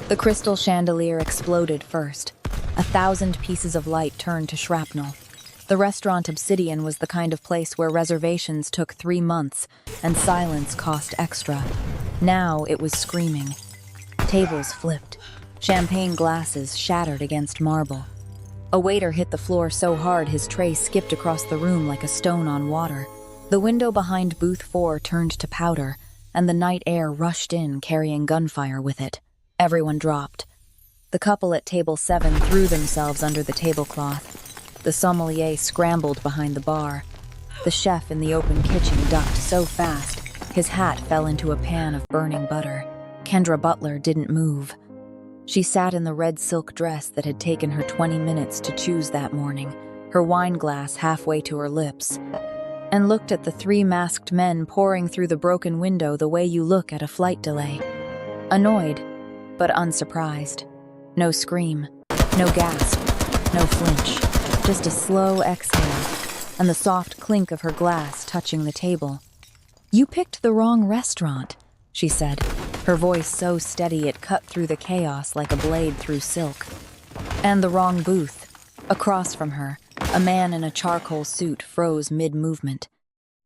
The crystal chandelier exploded first. 1,000 pieces of light turned to shrapnel. The restaurant Obsidian was the kind of place where reservations took 3 months and silence cost extra. Now it was screaming. Tables flipped. Champagne glasses shattered against marble. A waiter hit the floor so hard his tray skipped across the room like a stone on water. The window behind booth 4 turned to powder, and the night air rushed in, carrying gunfire with it. Everyone dropped. The couple at table 7 threw themselves under the tablecloth. The sommelier scrambled behind the bar. The chef in the open kitchen ducked so fast, his hat fell into a pan of burning butter. Kendra Butler didn't move. She sat in the red silk dress that had taken her 20 minutes to choose that morning, her wine glass halfway to her lips, and looked at the 3 masked men pouring through the broken window the way you look at a flight delay. Annoyed, but unsurprised. No scream, no gasp, no flinch, just a slow exhale, and the soft clink of her glass touching the table. "You picked the wrong restaurant," she said, her voice so steady it cut through the chaos like a blade through silk. "And the wrong booth." Across from her, a man in a charcoal suit froze mid-movement.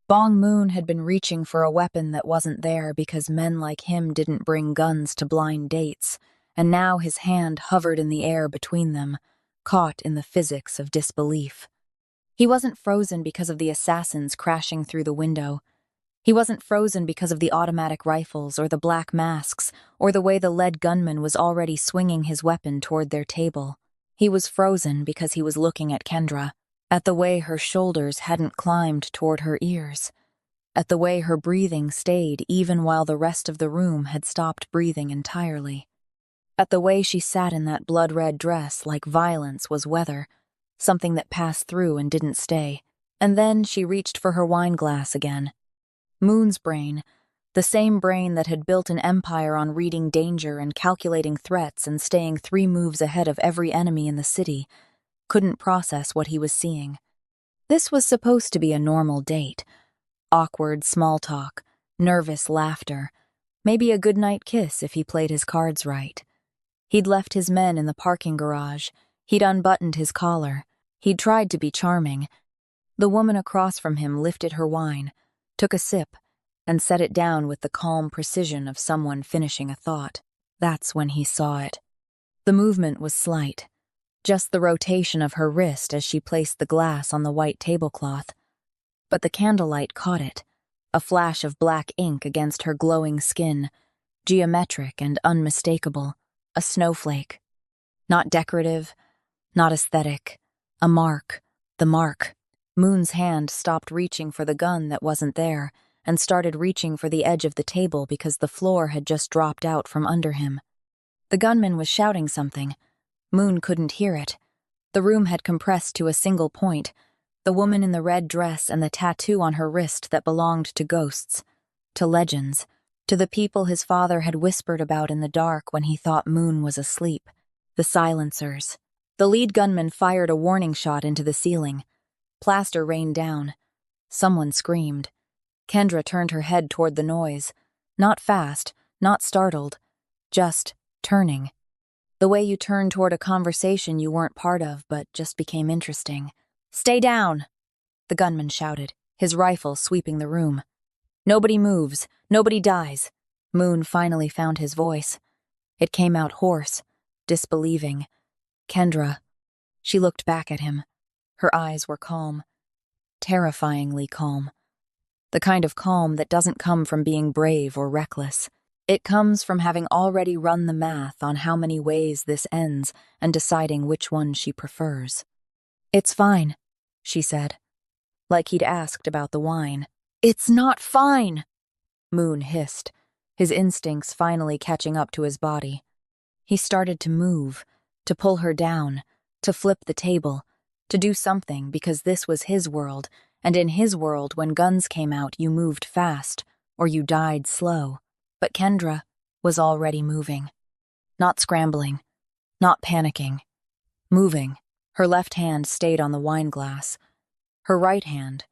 Bong Moon had been reaching for a weapon that wasn't there because men like him didn't bring guns to blind dates, and now his hand hovered in the air between them, caught in the physics of disbelief. He wasn't frozen because of the assassins crashing through the window. He wasn't frozen because of the automatic rifles or the black masks or the way the lead gunman was already swinging his weapon toward their table. He was frozen because he was looking at Kendra, at the way her shoulders hadn't climbed toward her ears, at the way her breathing stayed even while the rest of the room had stopped breathing entirely, at the way she sat in that blood-red dress like violence was weather, something that passed through and didn't stay. And then she reached for her wine glass again. Moon's brain, the same brain that had built an empire on reading danger and calculating threats and staying 3 moves ahead of every enemy in the city, couldn't process what he was seeing. This was supposed to be a normal date. Awkward small talk, nervous laughter, maybe a goodnight kiss if he played his cards right. He'd left his men in the parking garage. He'd unbuttoned his collar. He'd tried to be charming. The woman across from him lifted her wine, took a sip, and set it down with the calm precision of someone finishing a thought. That's when he saw it. The movement was slight, just the rotation of her wrist as she placed the glass on the white tablecloth. But the candlelight caught it, a flash of black ink against her glowing skin, geometric and unmistakable, a snowflake. Not decorative, not aesthetic, a mark, the mark. Moon's hand stopped reaching for the gun that wasn't there and started reaching for the edge of the table because the floor had just dropped out from under him. The gunman was shouting something. Moon couldn't hear it. The room had compressed to a single point, the woman in the red dress and the tattoo on her wrist that belonged to ghosts, to legends, to the people his father had whispered about in the dark when he thought Moon was asleep, the silencers. The lead gunman fired a warning shot into the ceiling. Plaster rained down. Someone screamed. Kendra turned her head toward the noise, not fast, not startled, just turning. The way you turn toward a conversation you weren't part of but just became interesting. "Stay down!" the gunman shouted, his rifle sweeping the room. "Nobody moves. Nobody dies." Moon finally found his voice. It came out hoarse, disbelieving. "Kendra." She looked back at him. Her eyes were calm. Terrifyingly calm. The kind of calm that doesn't come from being brave or reckless. It comes from having already run the math on how many ways this ends and deciding which one she prefers. "It's fine," she said, like he'd asked about the wine. "It's not fine!" Moon hissed, his instincts finally catching up to his body. He started to move, to pull her down, to flip the table, to do something because this was his world, and in his world when guns came out you moved fast, or you died slow. But Kendra was already moving. Not scrambling, not panicking. Moving. Her left hand stayed on the wine glass. Her right hand,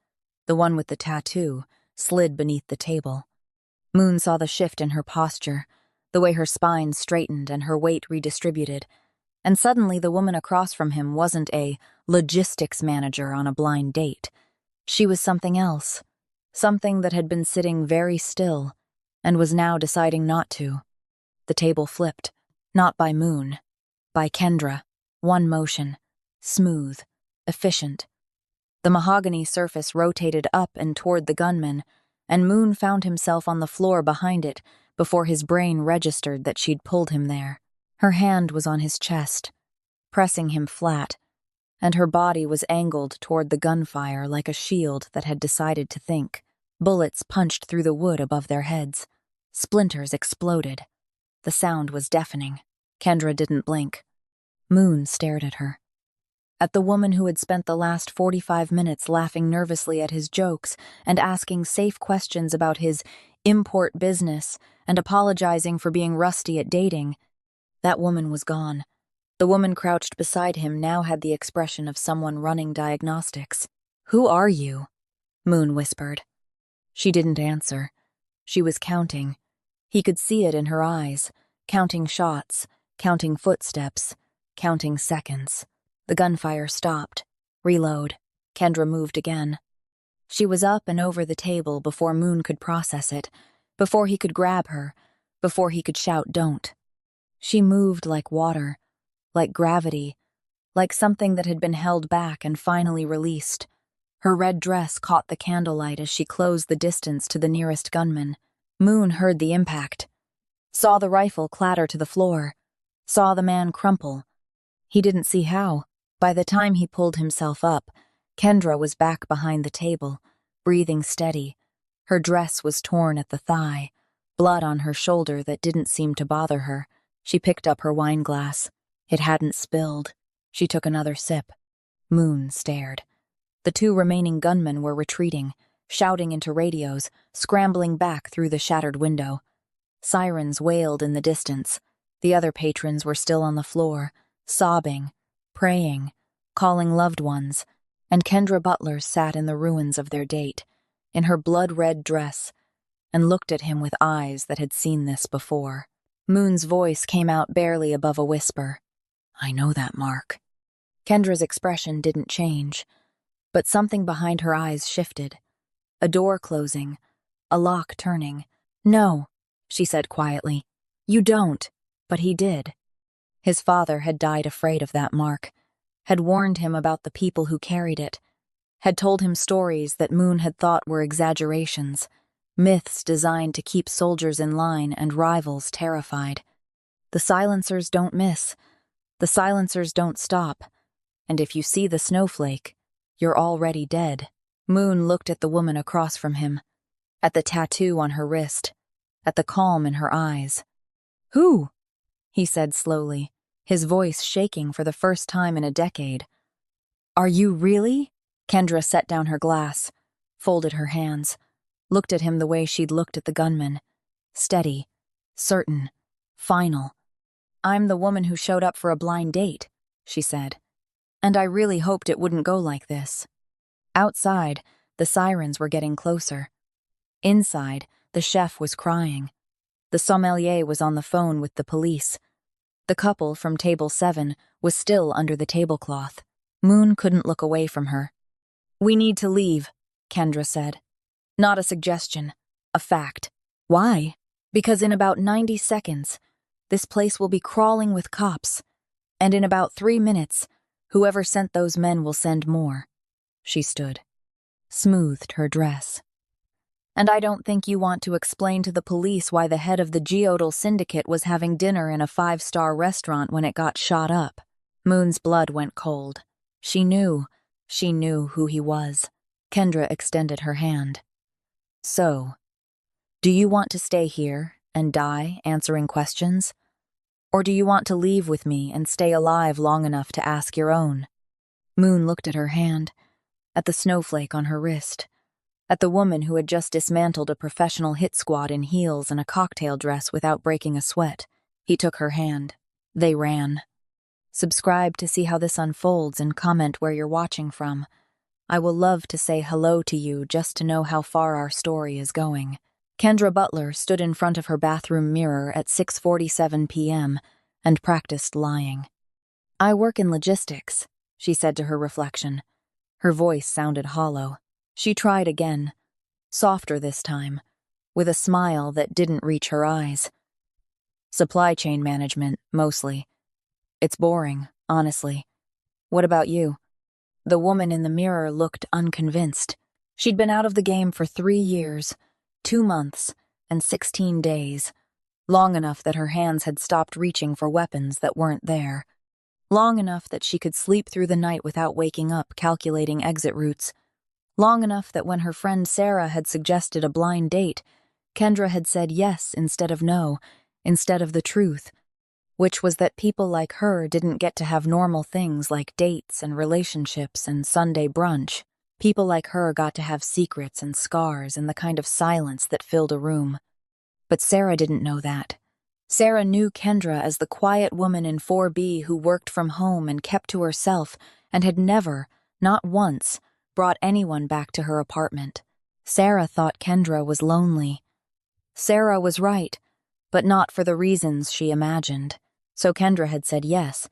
the one with the tattoo, slid beneath the table. Moon saw the shift in her posture, the way her spine straightened and her weight redistributed. And suddenly the woman across from him wasn't a logistics manager on a blind date. She was something else, something that had been sitting very still and was now deciding not to. The table flipped, not by Moon, by Kendra. One motion, smooth, efficient. The mahogany surface rotated up and toward the gunman, and Moon found himself on the floor behind it before his brain registered that she'd pulled him there. Her hand was on his chest, pressing him flat, and her body was angled toward the gunfire like a shield that had decided to think. Bullets punched through the wood above their heads. Splinters exploded. The sound was deafening. Kendra didn't blink. Moon stared at her. At the woman who had spent the last 45 minutes laughing nervously at his jokes and asking safe questions about his import business and apologizing for being rusty at dating. That woman was gone. The woman crouched beside him now had the expression of someone running diagnostics. "Who are you?" Moon whispered. She didn't answer. She was counting. He could see it in her eyes, counting shots, counting footsteps, counting seconds. The gunfire stopped. Reload. Kendra moved again. She was up and over the table before Moon could process it, before he could grab her, before he could shout, "Don't." She moved like water, like gravity, like something that had been held back and finally released. Her red dress caught the candlelight as she closed the distance to the nearest gunman. Moon heard the impact, saw the rifle clatter to the floor, saw the man crumple. He didn't see how. By the time he pulled himself up, Kendra was back behind the table, breathing steady. Her dress was torn at the thigh, blood on her shoulder that didn't seem to bother her. She picked up her wine glass. It hadn't spilled. She took another sip. Moon stared. The two remaining gunmen were retreating, shouting into radios, scrambling back through the shattered window. Sirens wailed in the distance. The other patrons were still on the floor, sobbing, praying, calling loved ones, and Kendra Butler sat in the ruins of their date, in her blood-red dress, and looked at him with eyes that had seen this before. Moon's voice came out barely above a whisper. "I know that, Mark." Kendra's expression didn't change, but something behind her eyes shifted. A door closing, a lock turning. "No," she said quietly. "You don't." But he did. His father had died afraid of that mark, had warned him about the people who carried it, had told him stories that Moon had thought were exaggerations, myths designed to keep soldiers in line and rivals terrified. The silencers don't miss. The silencers don't stop. And if you see the snowflake, you're already dead. Moon looked at the woman across from him, at the tattoo on her wrist, at the calm in her eyes. "Who?" he said slowly, his voice shaking for the first time in a decade. "Are you really?" Kendra set down her glass, folded her hands, looked at him the way she'd looked at the gunman. Steady, certain, final. "I'm the woman who showed up for a blind date," she said. "And I really hoped it wouldn't go like this." Outside, the sirens were getting closer. Inside, the chef was crying. The sommelier was on the phone with the police. The couple from table 7 was still under the tablecloth. Moon couldn't look away from her. "We need to leave," Kendra said. "Not a suggestion, a fact." "Why?" "Because in about 90 seconds, this place will be crawling with cops. And in about 3 minutes, whoever sent those men will send more." She stood, smoothed her dress. "And I don't think you want to explain to the police why the head of the Geodal syndicate was having dinner in a 5-star restaurant when it got shot up." Moon's blood went cold. She knew who he was. Kendra extended her hand. "So, do you want to stay here and die answering questions? Or do you want to leave with me and stay alive long enough to ask your own?" Moon looked at her hand, at the snowflake on her wrist, at the woman who had just dismantled a professional hit squad in heels and a cocktail dress without breaking a sweat. He took her hand. They ran. Subscribe to see how this unfolds and comment where you're watching from. I will love to say hello to you just to know how far our story is going. Kendra Butler stood in front of her bathroom mirror at 6:47 p.m. and practiced lying. "I work in logistics," she said to her reflection. Her voice sounded hollow. She tried again, softer this time, with a smile that didn't reach her eyes. "Supply chain management, mostly. It's boring, honestly. What about you?" The woman in the mirror looked unconvinced. She'd been out of the game for 3 years, 2 months, and 16 days. Long enough that her hands had stopped reaching for weapons that weren't there. Long enough that she could sleep through the night without waking up calculating exit routes. Long enough that when her friend Sarah had suggested a blind date, Kendra had said yes instead of no, instead of the truth, which was that people like her didn't get to have normal things like dates and relationships and Sunday brunch. People like her got to have secrets and scars and the kind of silence that filled a room. But Sarah didn't know that. Sarah knew Kendra as the quiet woman in 4B who worked from home and kept to herself and had never, not once, brought anyone back to her apartment. Sarah thought Kendra was lonely. Sarah was right, but not for the reasons she imagined. So Kendra had said yes,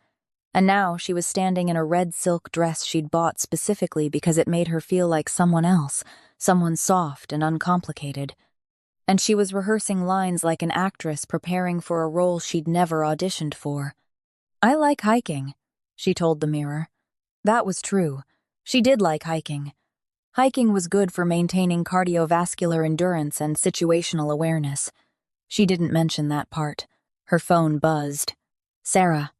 and now she was standing in a red silk dress she'd bought specifically because it made her feel like someone else, someone soft and uncomplicated. And she was rehearsing lines like an actress preparing for a role she'd never auditioned for. "I like hiking," she told the mirror. That was true. She did like hiking. Hiking was good for maintaining cardiovascular endurance and situational awareness. She didn't mention that part. Her phone buzzed. "Sarah.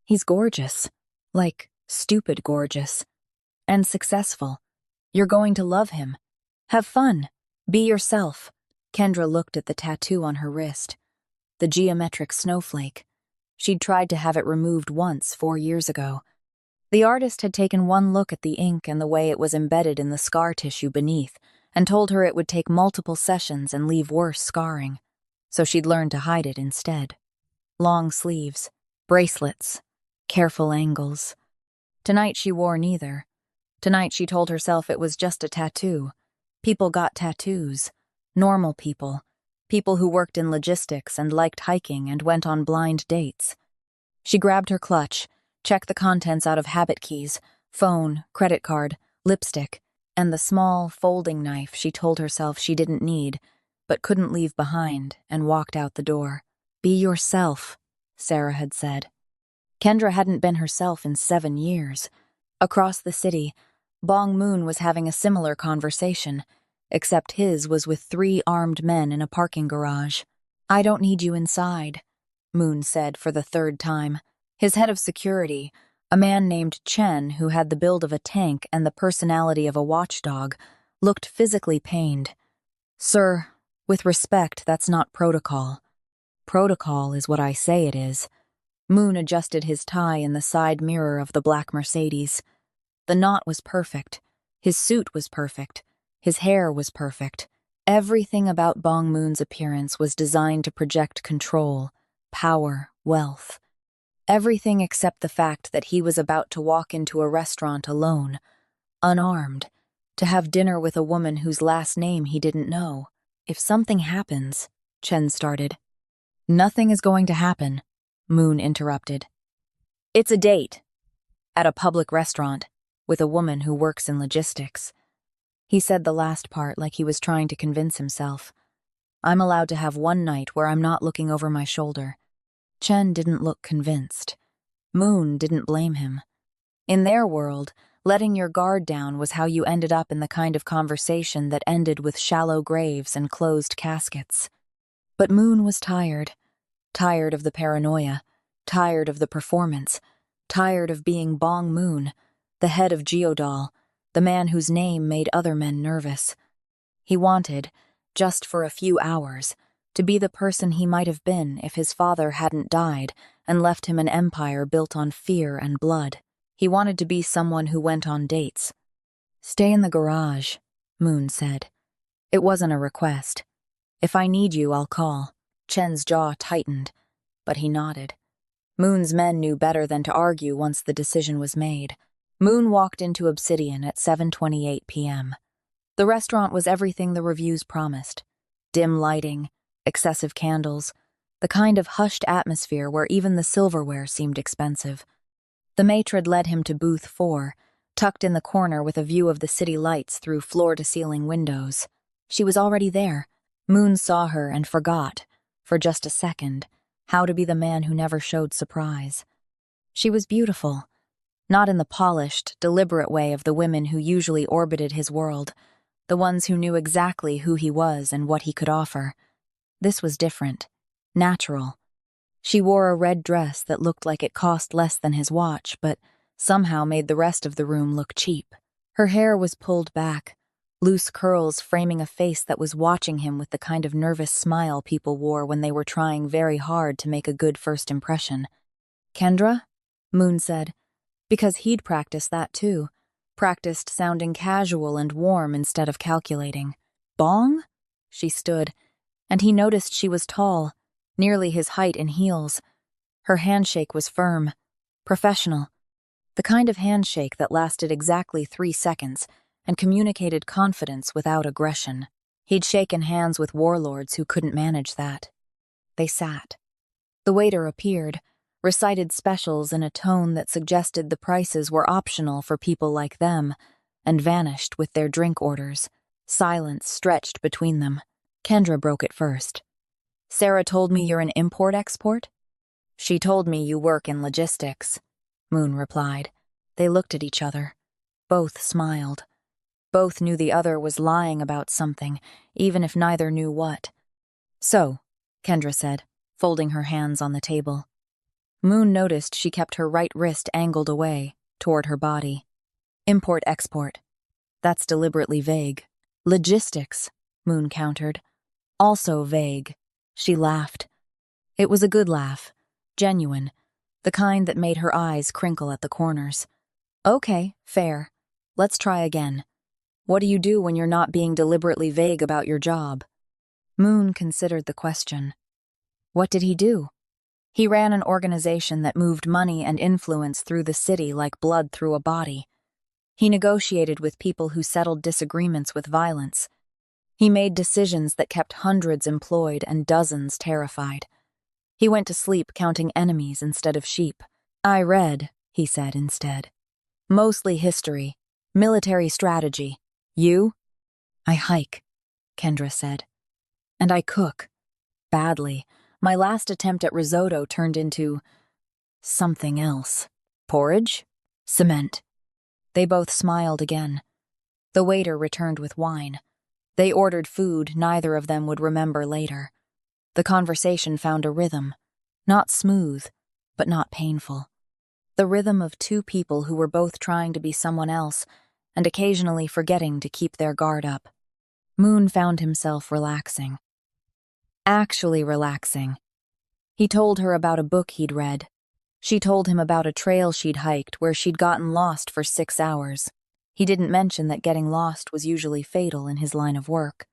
He's gorgeous. Like, stupid gorgeous. And successful. You're going to love him. Have fun. Be yourself." Kendra looked at the tattoo on her wrist. The geometric snowflake. She'd tried to have it removed once 4 years ago. The artist had taken one look at the ink and the way it was embedded in the scar tissue beneath, and told her it would take multiple sessions and leave worse scarring. So she'd learned to hide it instead. Long sleeves, bracelets, careful angles. Tonight she wore neither. Tonight she told herself it was just a tattoo. People got tattoos. Normal people. People who worked in logistics and liked hiking and went on blind dates. She grabbed her clutch, checked the contents out of habit keys, phone, credit card, lipstick, and the small, folding knife she told herself she didn't need, but couldn't leave behind, and walked out the door. "Be yourself," Sarah had said. Kendra hadn't been herself in 7 years. Across the city, Bong Moon was having a similar conversation, except his was with 3 armed men in a parking garage. "I don't need you inside," Moon said for the 3rd time. His head of security, a man named Chen who had the build of a tank and the personality of a watchdog, looked physically pained. "Sir, with respect, that's not protocol. Protocol is what I say it is." Moon adjusted his tie in the side mirror of the black Mercedes. The knot was perfect. His suit was perfect. His hair was perfect. Everything about Bong Moon's appearance was designed to project control, power, wealth. Everything except the fact that he was about to walk into a restaurant alone, unarmed, to have dinner with a woman whose last name he didn't know. "If something happens," Chen started. "Nothing is going to happen," Moon interrupted. "It's a date. At a public restaurant, with a woman who works in logistics." He said the last part like he was trying to convince himself. "I'm allowed to have one night where I'm not looking over my shoulder." Chen didn't look convinced. Moon didn't blame him. In their world, letting your guard down was how you ended up in the kind of conversation that ended with shallow graves and closed caskets. But Moon was tired. Tired of the paranoia. Tired of the performance. Tired of being Bong Moon, the head of Geodal, the man whose name made other men nervous. He wanted, just for a few hours, to be the person he might have been if his father hadn't died and left him an empire built on fear and blood. He wanted to be someone who went on dates. "Stay in the garage," Moon said. It wasn't a request. "If I need you, I'll call." Chen's jaw tightened, but he nodded. Moon's men knew better than to argue once the decision was made. Moon walked into Obsidian at 7:28 p.m. The restaurant was everything the reviews promised. dim lighting, excessive candles, the kind of hushed atmosphere where even the silverware seemed expensive. The matron led him to booth 4, tucked in the corner with a view of the city lights through floor-to-ceiling windows. She was already there. Moon saw her and forgot, for just a second, how to be the man who never showed surprise. She was beautiful, not in the polished, deliberate way of the women who usually orbited his world, the ones who knew exactly who he was and what he could offer. This was different, natural. She wore a red dress that looked like it cost less than his watch, but somehow made the rest of the room look cheap. Her hair was pulled back, loose curls framing a face that was watching him with the kind of nervous smile people wore when they were trying very hard to make a good first impression. "Kendra?" Moon said, because he'd practiced that too, practiced sounding casual and warm instead of calculating. "Bong?" She stood, and he noticed she was tall, nearly his height in heels. Her handshake was firm, professional, the kind of handshake that lasted exactly 3 seconds and communicated confidence without aggression. He'd shaken hands with warlords who couldn't manage that. They sat. The waiter appeared, recited specials in a tone that suggested the prices were optional for people like them, and vanished with their drink orders. Silence stretched between them. Kendra broke it first. "Sarah told me you're an import-export?" "She told me you work in logistics," Moon replied. They looked at each other. Both smiled. Both knew the other was lying about something, even if neither knew what. "So," Kendra said, folding her hands on the table. Moon noticed she kept her right wrist angled away, toward her body. "Import-export. That's deliberately vague." "Logistics," Moon countered. "Also vague." She laughed. It was a good laugh, genuine, the kind that made her eyes crinkle at the corners. "Okay, fair. Let's try again. What do you do when you're not being deliberately vague about your job?" Moon considered the question. What did he do? He ran an organization that moved money and influence through the city like blood through a body. He negotiated with people who settled disagreements with violence. He made decisions that kept hundreds employed and dozens terrified. He went to sleep counting enemies instead of sheep. "I read," he said instead. "Mostly history, military strategy. You?" "I hike," Kendra said. "And I cook. Badly. My last attempt at risotto turned into something else." "Porridge?" "Cement." They both smiled again. The waiter returned with wine. They ordered food neither of them would remember later. The conversation found a rhythm, not smooth, but not painful. The rhythm of two people who were both trying to be someone else and occasionally forgetting to keep their guard up. Moon found himself relaxing. Actually relaxing. He told her about a book he'd read. She told him about a trail she'd hiked where she'd gotten lost for 6 hours. He didn't mention that getting lost was usually fatal in his line of work.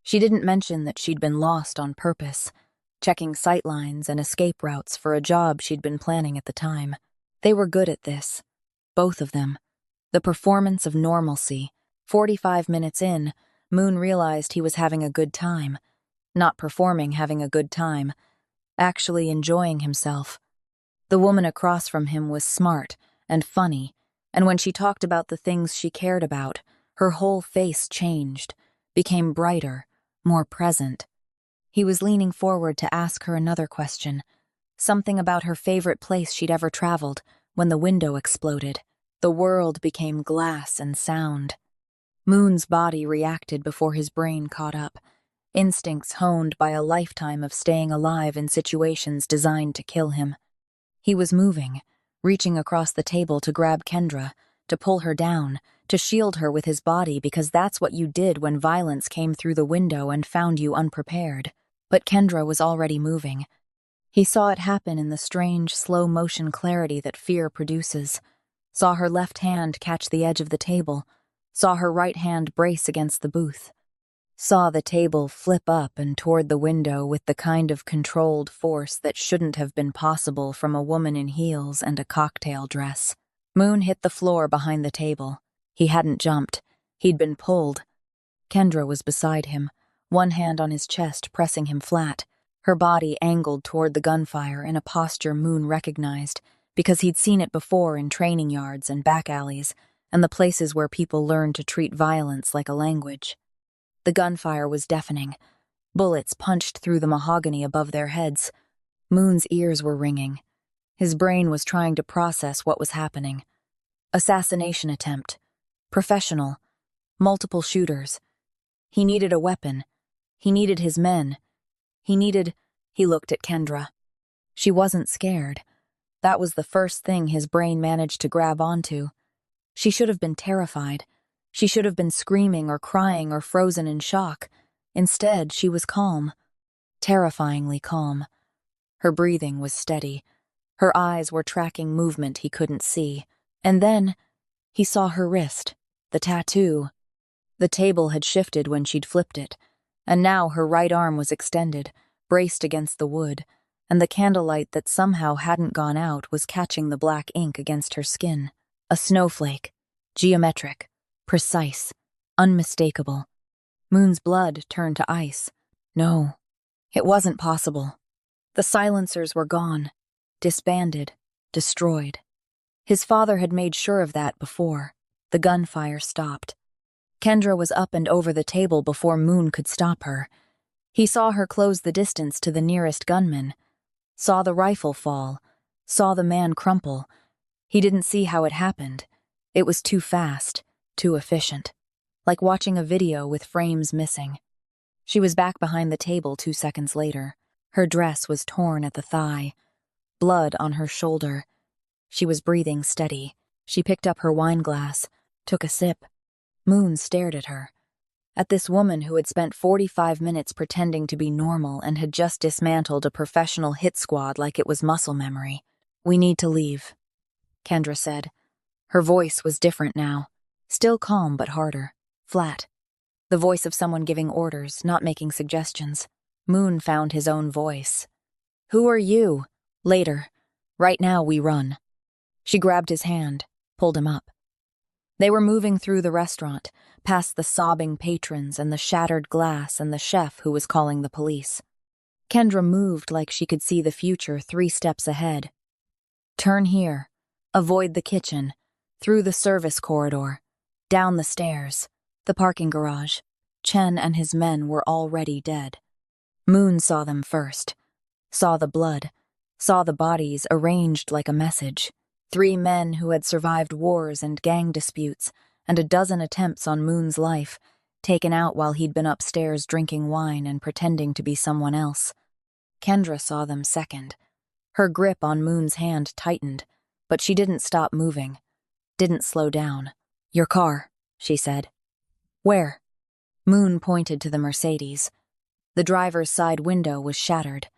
She didn't mention that she'd been lost on purpose, checking sightlines and escape routes for a job she'd been planning at the time. They were good at this, both of them. The performance of normalcy. 45 minutes in, Moon realized he was having a good time. Not performing having a good time, actually enjoying himself. The woman across from him was smart and funny, and when she talked about the things she cared about, her whole face changed, became brighter, more present. He was leaning forward to ask her another question, something about her favorite place she'd ever traveled, when the window exploded. The world became glass and sound. Moon's body reacted before his brain caught up, instincts honed by a lifetime of staying alive in situations designed to kill him. He was moving, reaching across the table to grab Kendra, to pull her down, to shield her with his body because that's what you did when violence came through the window and found you unprepared. But Kendra was already moving. He saw it happen in the strange, slow-motion clarity that fear produces. Saw her left hand catch the edge of the table. Saw her right hand brace against the booth. Saw the table flip up and toward the window with the kind of controlled force that shouldn't have been possible from a woman in heels and a cocktail dress. Moon hit the floor behind the table. He hadn't jumped. He'd been pulled. Kendra was beside him, one hand on his chest pressing him flat, her body angled toward the gunfire in a posture Moon recognized because he'd seen it before in training yards and back alleys and the places where people learned to treat violence like a language. The gunfire was deafening. Bullets punched through the mahogany above their heads. Moon's ears were ringing. His brain was trying to process what was happening. Assassination attempt. Professional. Multiple shooters. He needed a weapon. He needed his men. He looked at Kendra. She wasn't scared. That was the first thing his brain managed to grab onto. She should have been terrified. She should have been screaming or crying or frozen in shock. Instead, she was calm. Terrifyingly calm. Her breathing was steady. Her eyes were tracking movement he couldn't see. And then, he saw her wrist, the tattoo. The table had shifted when she'd flipped it, and now her right arm was extended, braced against the wood, and the candlelight that somehow hadn't gone out was catching the black ink against her skin. A snowflake. Geometric. Precise. Unmistakable. Moon's blood turned to ice. No, it wasn't possible. The silencers were gone. Disbanded. Destroyed. His father had made sure of that before. The gunfire stopped. Kendra was up and over the table before Moon could stop her. He saw her close the distance to the nearest gunman. Saw the rifle fall. Saw the man crumple. He didn't see how it happened. It was too fast. Too efficient. Like watching a video with frames missing. She was back behind the table 2 seconds later. Her dress was torn at the thigh. Blood on her shoulder. She was breathing steady. She picked up her wine glass, took a sip. Moon stared at her. At this woman who had spent 45 minutes pretending to be normal and had just dismantled a professional hit squad like it was muscle memory. "We need to leave," Kendra said. Her voice was different now. Still calm but harder. Flat. The voice of someone giving orders, not making suggestions. Moon found his own voice. "Who are you?" "Later. Right now we run." She grabbed his hand, pulled him up. They were moving through the restaurant, past the sobbing patrons and the shattered glass and the chef who was calling the police. Kendra moved like she could see the future 3 steps ahead. Turn here. Avoid the kitchen. Through the service corridor. Down the stairs. The parking garage. Chen and his men were already dead. Moon saw them first. Saw the blood. Saw the bodies arranged like a message. 3 men who had survived wars and gang disputes, and a dozen attempts on Moon's life, taken out while he'd been upstairs drinking wine and pretending to be someone else. Kendra saw them second. Her grip on Moon's hand tightened, but she didn't stop moving. Didn't slow down. "Your car," she said. "Where?" Moon pointed to the Mercedes. The driver's side window was shattered.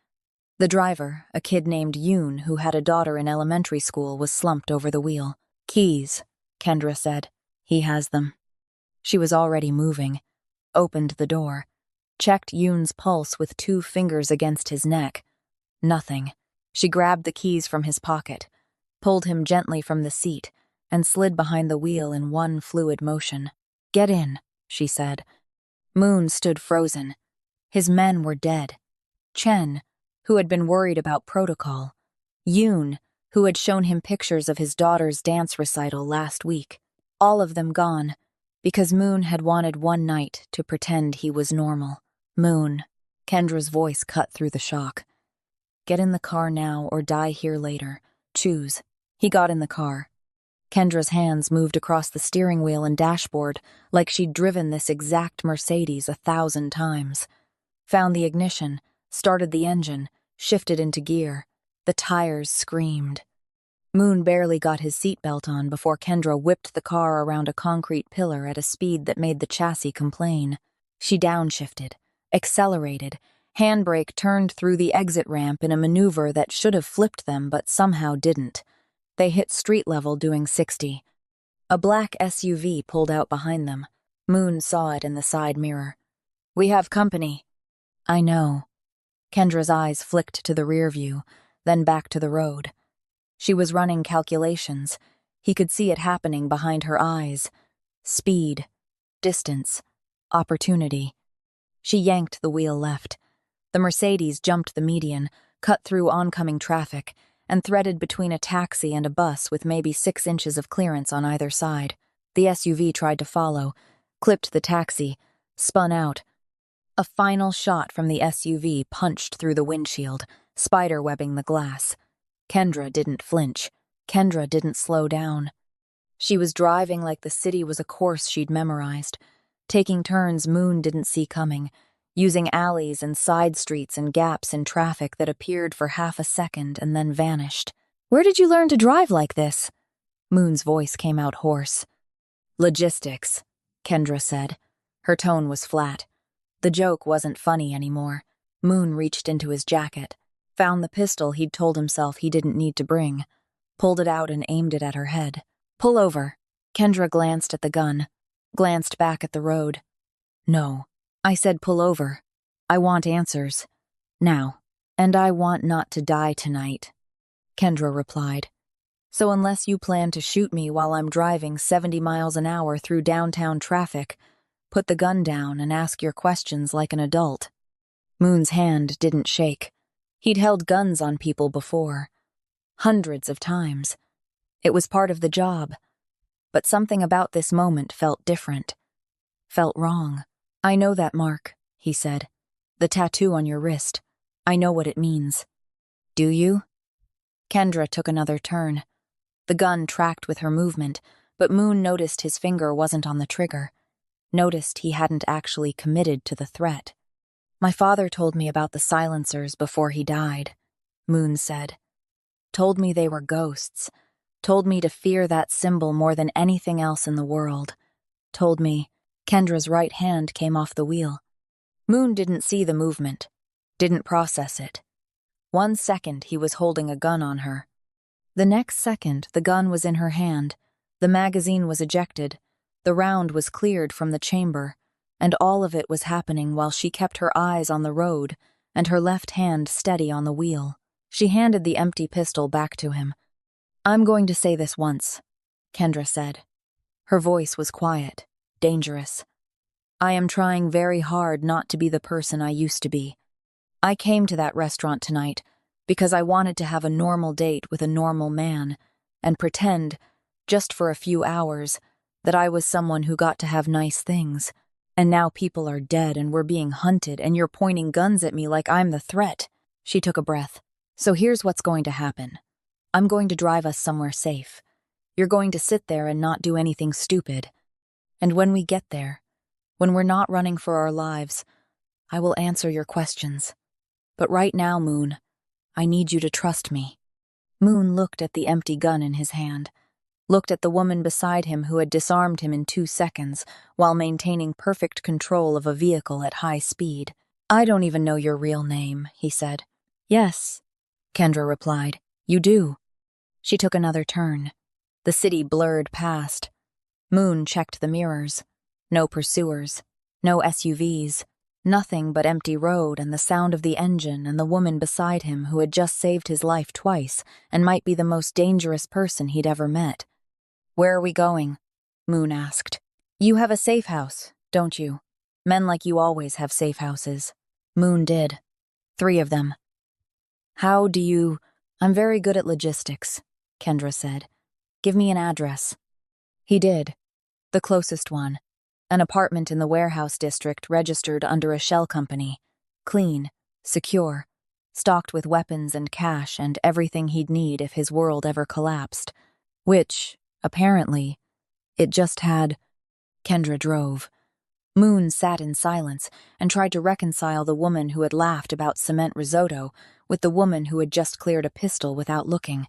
The driver, a kid named Yoon who had a daughter in elementary school, was slumped over the wheel. "Keys," Kendra said. "He has them." She was already moving. Opened the door. Checked Yoon's pulse with 2 fingers against his neck. Nothing. She grabbed the keys from his pocket, pulled him gently from the seat, and slid behind the wheel in one fluid motion. "Get in," she said. Moon stood frozen. His men were dead. Chen, who had been worried about protocol. Yoon, who had shown him pictures of his daughter's dance recital last week. All of them gone, because Moon had wanted one night to pretend he was normal. "Moon," Kendra's voice cut through the shock. "Get in the car now or die here later. Choose." He got in the car. Kendra's hands moved across the steering wheel and dashboard like she'd driven this exact Mercedes 1,000 times. Found the ignition, started the engine, shifted into gear. The tires screamed. Moon barely got his seatbelt on before Kendra whipped the car around a concrete pillar at a speed that made the chassis complain. She downshifted, accelerated, handbrake turned through the exit ramp in a maneuver that should have flipped them but somehow didn't. They hit street level doing 60. A black SUV pulled out behind them. Moon saw it in the side mirror. "We have company." "I know." Kendra's eyes flicked to the rear view, then back to the road. She was running calculations. He could see it happening behind her eyes. Speed. Distance. Opportunity. She yanked the wheel left. The Mercedes jumped the median, cut through oncoming traffic, and threaded between a taxi and a bus with maybe 6 inches of clearance on either side. The SUV tried to follow, clipped the taxi, spun out. A final shot from the SUV punched through the windshield, spiderwebbing the glass. Kendra didn't flinch. Kendra didn't slow down. She was driving like the city was a course she'd memorized, taking turns Moon didn't see coming, using alleys and side streets and gaps in traffic that appeared for half a second and then vanished. "Where did you learn to drive like this?" Moon's voice came out hoarse. "Logistics," Kendra said. Her tone was flat. The joke wasn't funny anymore. Moon reached into his jacket, found the pistol he'd told himself he didn't need to bring, pulled it out and aimed it at her head. "Pull over." Kendra glanced at the gun, glanced back at the road. "No. I said pull over. I want answers. Now. And I want not to die tonight," Kendra replied. "So unless you plan to shoot me while I'm driving 70 miles an hour through downtown traffic, put the gun down and ask your questions like an adult." Moon's hand didn't shake. He'd held guns on people before. Hundreds of times. It was part of the job. But something about this moment felt different. Felt wrong. "I know that mark," he said. "The tattoo on your wrist. I know what it means." "Do you?" Kendra took another turn. The gun tracked with her movement, but Moon noticed his finger wasn't on the trigger. Noticed he hadn't actually committed to the threat. "My father told me about the silencers before he died," Moon said. "Told me they were ghosts. Told me to fear that symbol more than anything else in the world. Told me..." Kendra's right hand came off the wheel. Moon didn't see the movement, didn't process it. 1 second he was holding a gun on her. The next second the gun was in her hand, the magazine was ejected, the round was cleared from the chamber, and all of it was happening while she kept her eyes on the road and her left hand steady on the wheel. She handed the empty pistol back to him. "I'm going to say this once," Kendra said. Her voice was quiet, dangerous. "I am trying very hard not to be the person I used to be. I came to that restaurant tonight because I wanted to have a normal date with a normal man and pretend, just for a few hours, that I was someone who got to have nice things. And now people are dead and we're being hunted and you're pointing guns at me like I'm the threat." She took a breath. "So here's what's going to happen. I'm going to drive us somewhere safe. You're going to sit there and not do anything stupid. And when we get there, when we're not running for our lives, I will answer your questions. But right now, Moon, I need you to trust me." Moon looked at the empty gun in his hand, looked at the woman beside him who had disarmed him in 2 seconds while maintaining perfect control of a vehicle at high speed. "I don't even know your real name," he said. "Yes," Kendra replied. "You do." She took another turn. The city blurred past. Moon checked the mirrors. No pursuers, no SUVs, nothing but empty road and the sound of the engine and the woman beside him who had just saved his life twice and might be the most dangerous person he'd ever met. "Where are we going?" Moon asked. "You have a safe house, don't you? Men like you always have safe houses." Moon did. 3 of them. "How do you—" "I'm very good at logistics," Kendra said. "Give me an address." He did. The closest one. An apartment in the warehouse district registered under a shell company. Clean, secure, stocked with weapons and cash and everything he'd need if his world ever collapsed. Which, apparently, it just had. Kendra drove. Moon sat in silence and tried to reconcile the woman who had laughed about cement risotto with the woman who had just cleared a pistol without looking.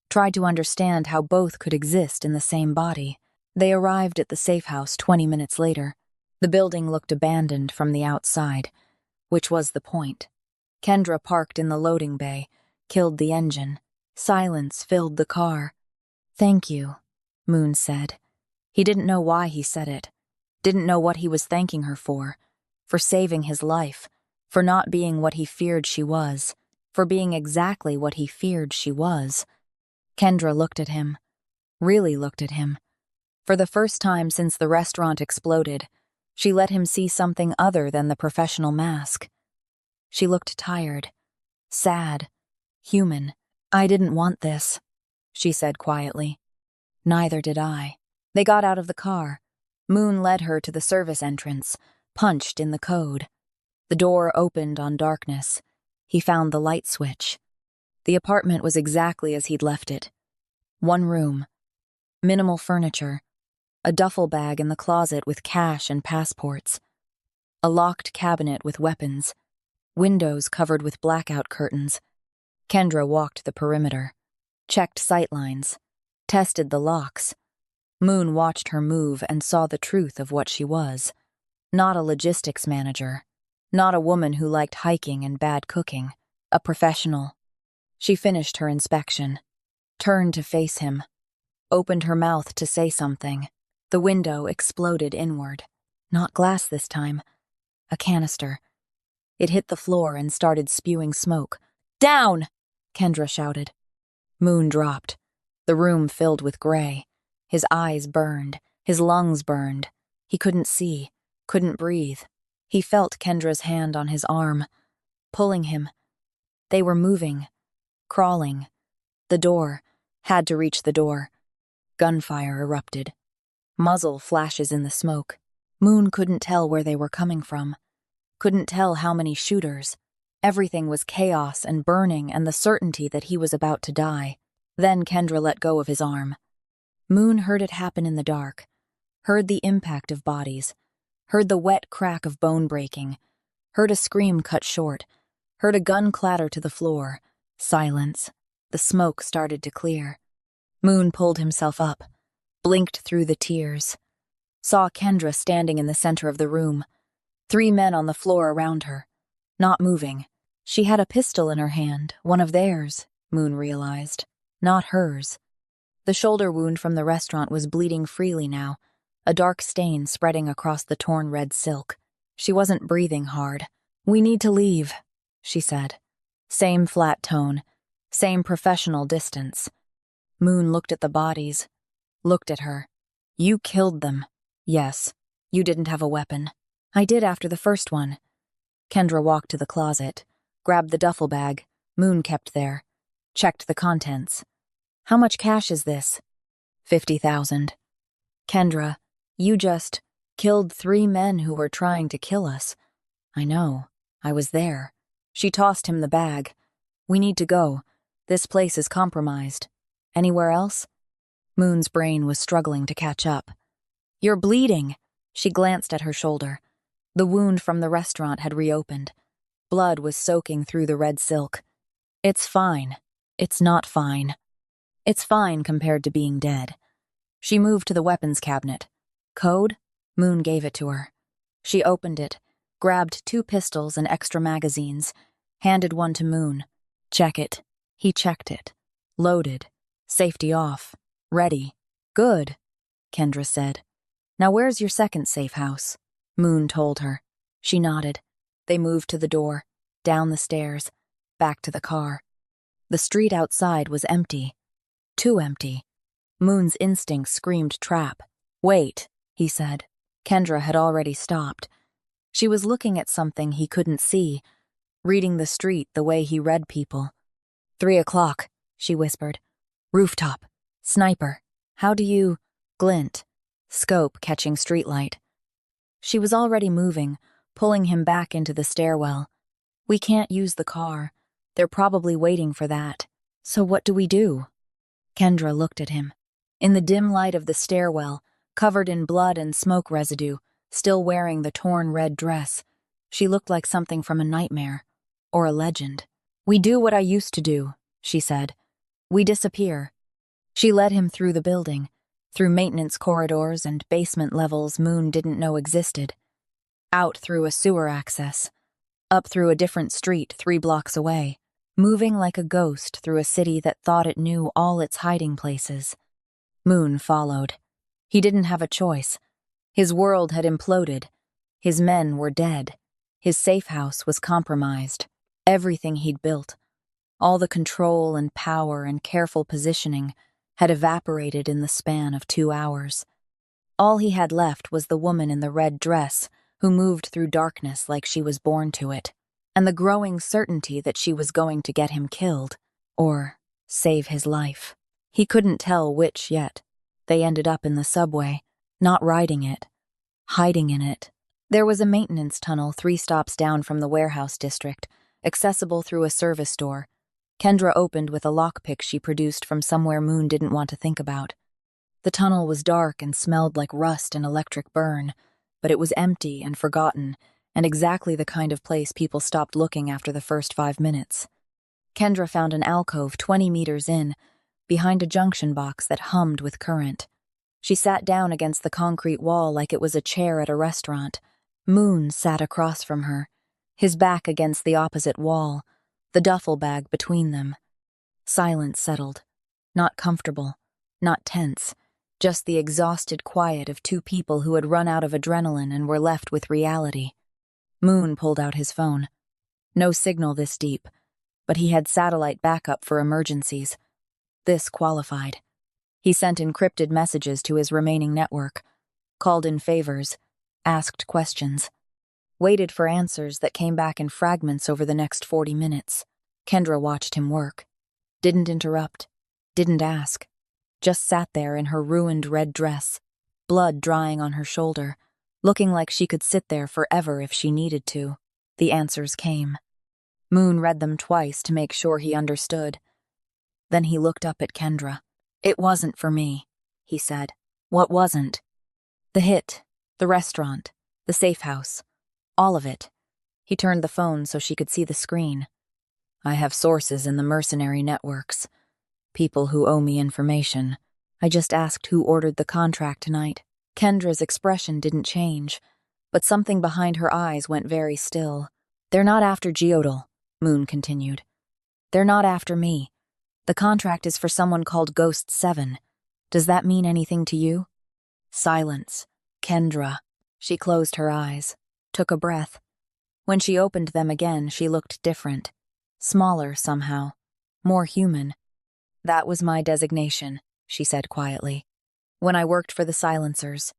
Tried to understand how both could exist in the same body. They arrived at the safe house 20 minutes later. The building looked abandoned from the outside, which was the point. Kendra parked in the loading bay, killed the engine. Silence filled the car. "Thank you," Moon said. He didn't know why he said it. Didn't know what he was thanking her for saving his life, for not being what he feared she was, for being exactly what he feared she was. Kendra looked at him. Really looked at him. For the first time since the restaurant exploded, She let him see something other than the professional mask. She looked tired, sad, human. "I didn't want this," she said quietly. "Neither did I." They got out of the car. Moon led her to the service entrance, punched in the code. The door opened on darkness. He found the light switch. The apartment was exactly as he'd left it. One room. Minimal furniture. A duffel bag in the closet with cash and passports. A locked cabinet with weapons. Windows covered with blackout curtains. Kendra walked the perimeter. Checked sightlines. Tested the locks. Moon watched her move and saw the truth of what she was. Not a logistics manager. Not a woman who liked hiking and bad cooking. A professional. She finished her inspection. Turned to face him. Opened her mouth to say something. The window exploded inward. Not glass this time. A canister. It hit the floor and started spewing smoke. "Down!" Kendra shouted. Moon dropped. The room filled with gray. His eyes burned. His lungs burned. He couldn't see. Couldn't breathe. He felt Kendra's hand on his arm. Pulling him. They were moving. Crawling. The door. Had to reach the door. Gunfire erupted. Muzzle flashes in the smoke. Moon couldn't tell where they were coming from. Couldn't tell how many shooters. Everything was chaos and burning and the certainty that he was about to die. Then Kendra let go of his arm. Moon heard it happen in the dark. Heard the impact of bodies. Heard the wet crack of bone breaking. Heard a scream cut short. Heard a gun clatter to the floor. Silence. The smoke started to clear. Moon pulled himself up. Blinked through the tears. Saw Kendra standing in the center of the room. 3 men on the floor around her. Not moving. She had a pistol in her hand, one of theirs, Moon realized. Not hers. The shoulder wound from the restaurant was bleeding freely now, a dark stain spreading across the torn red silk. She wasn't breathing hard. "We need to leave," she said. Same flat tone. Same professional distance. Moon looked at the bodies. Looked at her. "You killed them." "Yes. You didn't have a weapon." "I did after the first one." Kendra walked to the closet. Grabbed the duffel bag. Moon kept there. Checked the contents. "How much cash is this?" 50,000. "Kendra, you just killed 3 men who were trying to kill us." "I know. I was there." She tossed him the bag. "We need to go. This place is compromised. Anywhere else?" Moon's brain was struggling to catch up. "You're bleeding." She glanced at her shoulder. The wound from the restaurant had reopened. Blood was soaking through the red silk. "It's fine." "It's not fine." "It's fine compared to being dead." She moved to the weapons cabinet. "Code?" Moon gave it to her. She opened it, grabbed 2 pistols and extra magazines, handed one to Moon. "Check it." He checked it. Loaded. Safety off. Ready. "Good," Kendra said. "Now where's your second safe house?" Moon told her. She nodded. They moved to the door, down the stairs, back to the car. The street outside was empty. Too empty. Moon's instinct screamed trap. "Wait," he said. Kendra had already stopped. She was looking at something he couldn't see, reading the street the way he read people. 3 o'clock, she whispered. "Rooftop. Sniper. How do you—" Glint. Scope catching streetlight. She was already moving, pulling him back into the stairwell. "We can't use the car. They're probably waiting for that. So what do we do?" Kendra looked at him. In the dim light of the stairwell, covered in blood and smoke residue, still wearing the torn red dress, she looked like something from a nightmare, or a legend. "We do what I used to do," she said. "We disappear." She led him through the building, through maintenance corridors and basement levels Moon didn't know existed, out through a sewer access, up through a different street 3 blocks away, moving like a ghost through a city that thought it knew all its hiding places. Moon followed. He didn't have a choice. His world had imploded. His men were dead. His safe house was compromised. Everything he'd built, all the control and power and careful positioning, had evaporated in the span of 2 hours. All he had left was the woman in the red dress, who moved through darkness like she was born to it, and the growing certainty that she was going to get him killed, or save his life. He couldn't tell which yet. They ended up in the subway, not riding it, hiding in it. There was a maintenance tunnel 3 stops down from the warehouse district, accessible through a service door. Kendra opened with a lockpick she produced from somewhere Moon didn't want to think about. The tunnel was dark and smelled like rust and electric burn, but it was empty and forgotten, and exactly the kind of place people stopped looking after the first 5 minutes. Kendra found an alcove 20 meters in, behind a junction box that hummed with current. She sat down against the concrete wall like it was a chair at a restaurant. Moon sat across from her, his back against the opposite wall, the duffel bag between them. Silence settled. Not comfortable, not tense, just the exhausted quiet of 2 people who had run out of adrenaline and were left with reality. Moon pulled out his phone. No signal this deep, but he had satellite backup for emergencies. This qualified. He sent encrypted messages to his remaining network, called in favors, asked questions, waited for answers that came back in fragments over the next 40 minutes. Kendra watched him work. Didn't interrupt, didn't ask. Just sat there in her ruined red dress, blood drying on her shoulder, looking like she could sit there forever if she needed to. The answers came. Moon read them twice to make sure he understood. Then he looked up at Kendra. "It wasn't for me," he said. "What wasn't?" "The hit, the restaurant, the safe house, all of it." He turned the phone so she could see the screen. "I have sources in the mercenary networks. People who owe me information. I just asked who ordered the contract tonight." Kendra's expression didn't change, but something behind her eyes went very still. "They're not after Geodal," Moon continued. "They're not after me. The contract is for someone called Ghost 7. Does that mean anything to you?" Silence. Kendra. She closed her eyes, took a breath. When she opened them again, she looked different. Smaller somehow. More human. "That was my designation," she said quietly. "When I worked for the silencers.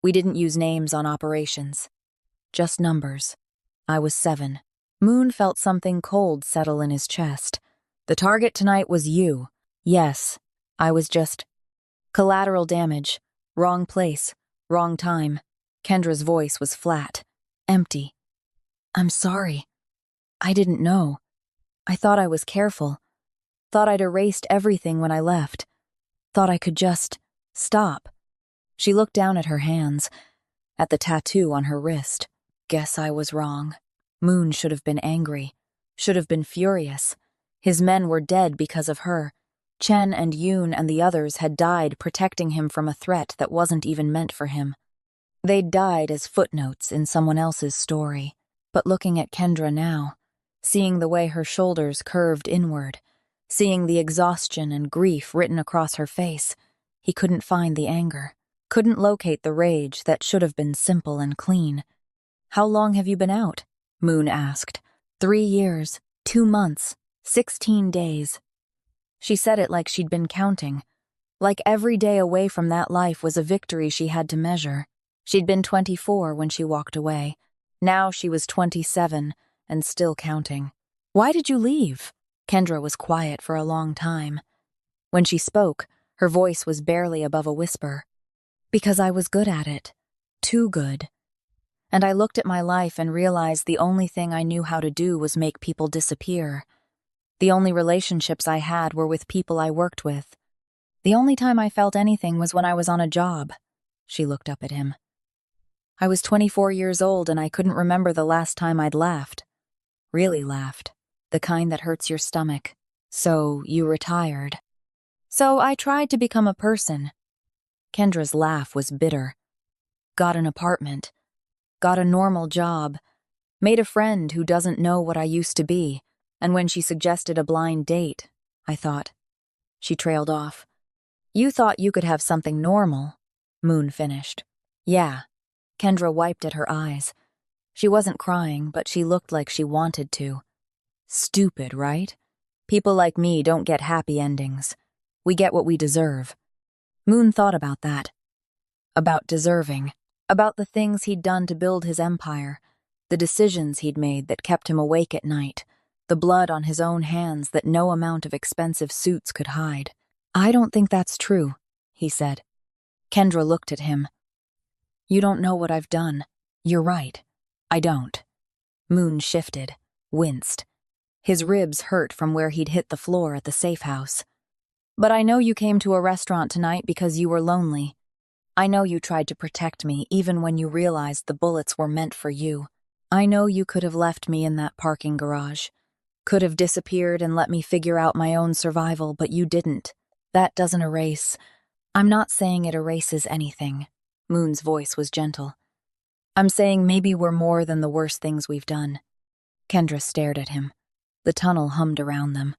We didn't use names on operations. Just numbers. I was 7. Moon felt something cold settle in his chest. "The target tonight was you. Yes, I was just collateral damage. Wrong place, wrong time." Kendra's voice was flat, empty. "I'm sorry. I didn't know. I thought I was careful. Thought I'd erased everything when I left. Thought I could just stop." She looked down at her hands, at the tattoo on her wrist. "Guess I was wrong." Moon should have been angry, should have been furious. His men were dead because of her. Chen and Yoon and the others had died protecting him from a threat that wasn't even meant for him. They'd died as footnotes in someone else's story. But looking at Kendra now, seeing the way her shoulders curved inward, seeing the exhaustion and grief written across her face, he couldn't find the anger, couldn't locate the rage that should have been simple and clean. "How long have you been out?" Moon asked. 3 years, 2 months, 16 days. She said it like she'd been counting, like every day away from that life was a victory she had to measure. She'd been 24 when she walked away. Now she was 27 and still counting. "Why did you leave?" Kendra was quiet for a long time. When she spoke, her voice was barely above a whisper. "Because I was good at it. Too good. And I looked at my life and realized the only thing I knew how to do was make people disappear. The only relationships I had were with people I worked with. The only time I felt anything was when I was on a job." She looked up at him. "I was 24 years old and I couldn't remember the last time I'd laughed. Really laughed. The kind that hurts your stomach. So you retired." "So I tried to become a person." Kendra's laugh was bitter. "Got an apartment. Got a normal job. Made a friend who doesn't know what I used to be. And when she suggested a blind date, I thought." She trailed off. "You thought you could have something normal," Moon finished. "Yeah." Kendra wiped at her eyes. She wasn't crying, but she looked like she wanted to. "Stupid, right? People like me don't get happy endings. We get what we deserve." Moon thought about that. about deserving, about the things he'd done to build his empire, the decisions he'd made that kept him awake at night, the blood on his own hands that no amount of expensive suits could hide. "I don't think that's true," he said. Kendra looked at him. "You don't know what I've done. You're right. I don't." Moon shifted, winced. His ribs hurt from where he'd hit the floor at the safe house. "But I know you came to a restaurant tonight because you were lonely. I know you tried to protect me even when you realized the bullets were meant for you. I know you could have left me in that parking garage, could have disappeared and let me figure out my own survival, but you didn't. That doesn't erase. I'm not saying it erases anything." Moon's voice was gentle. "I'm saying maybe we're more than the worst things we've done." Kendra stared at him. The tunnel hummed around them.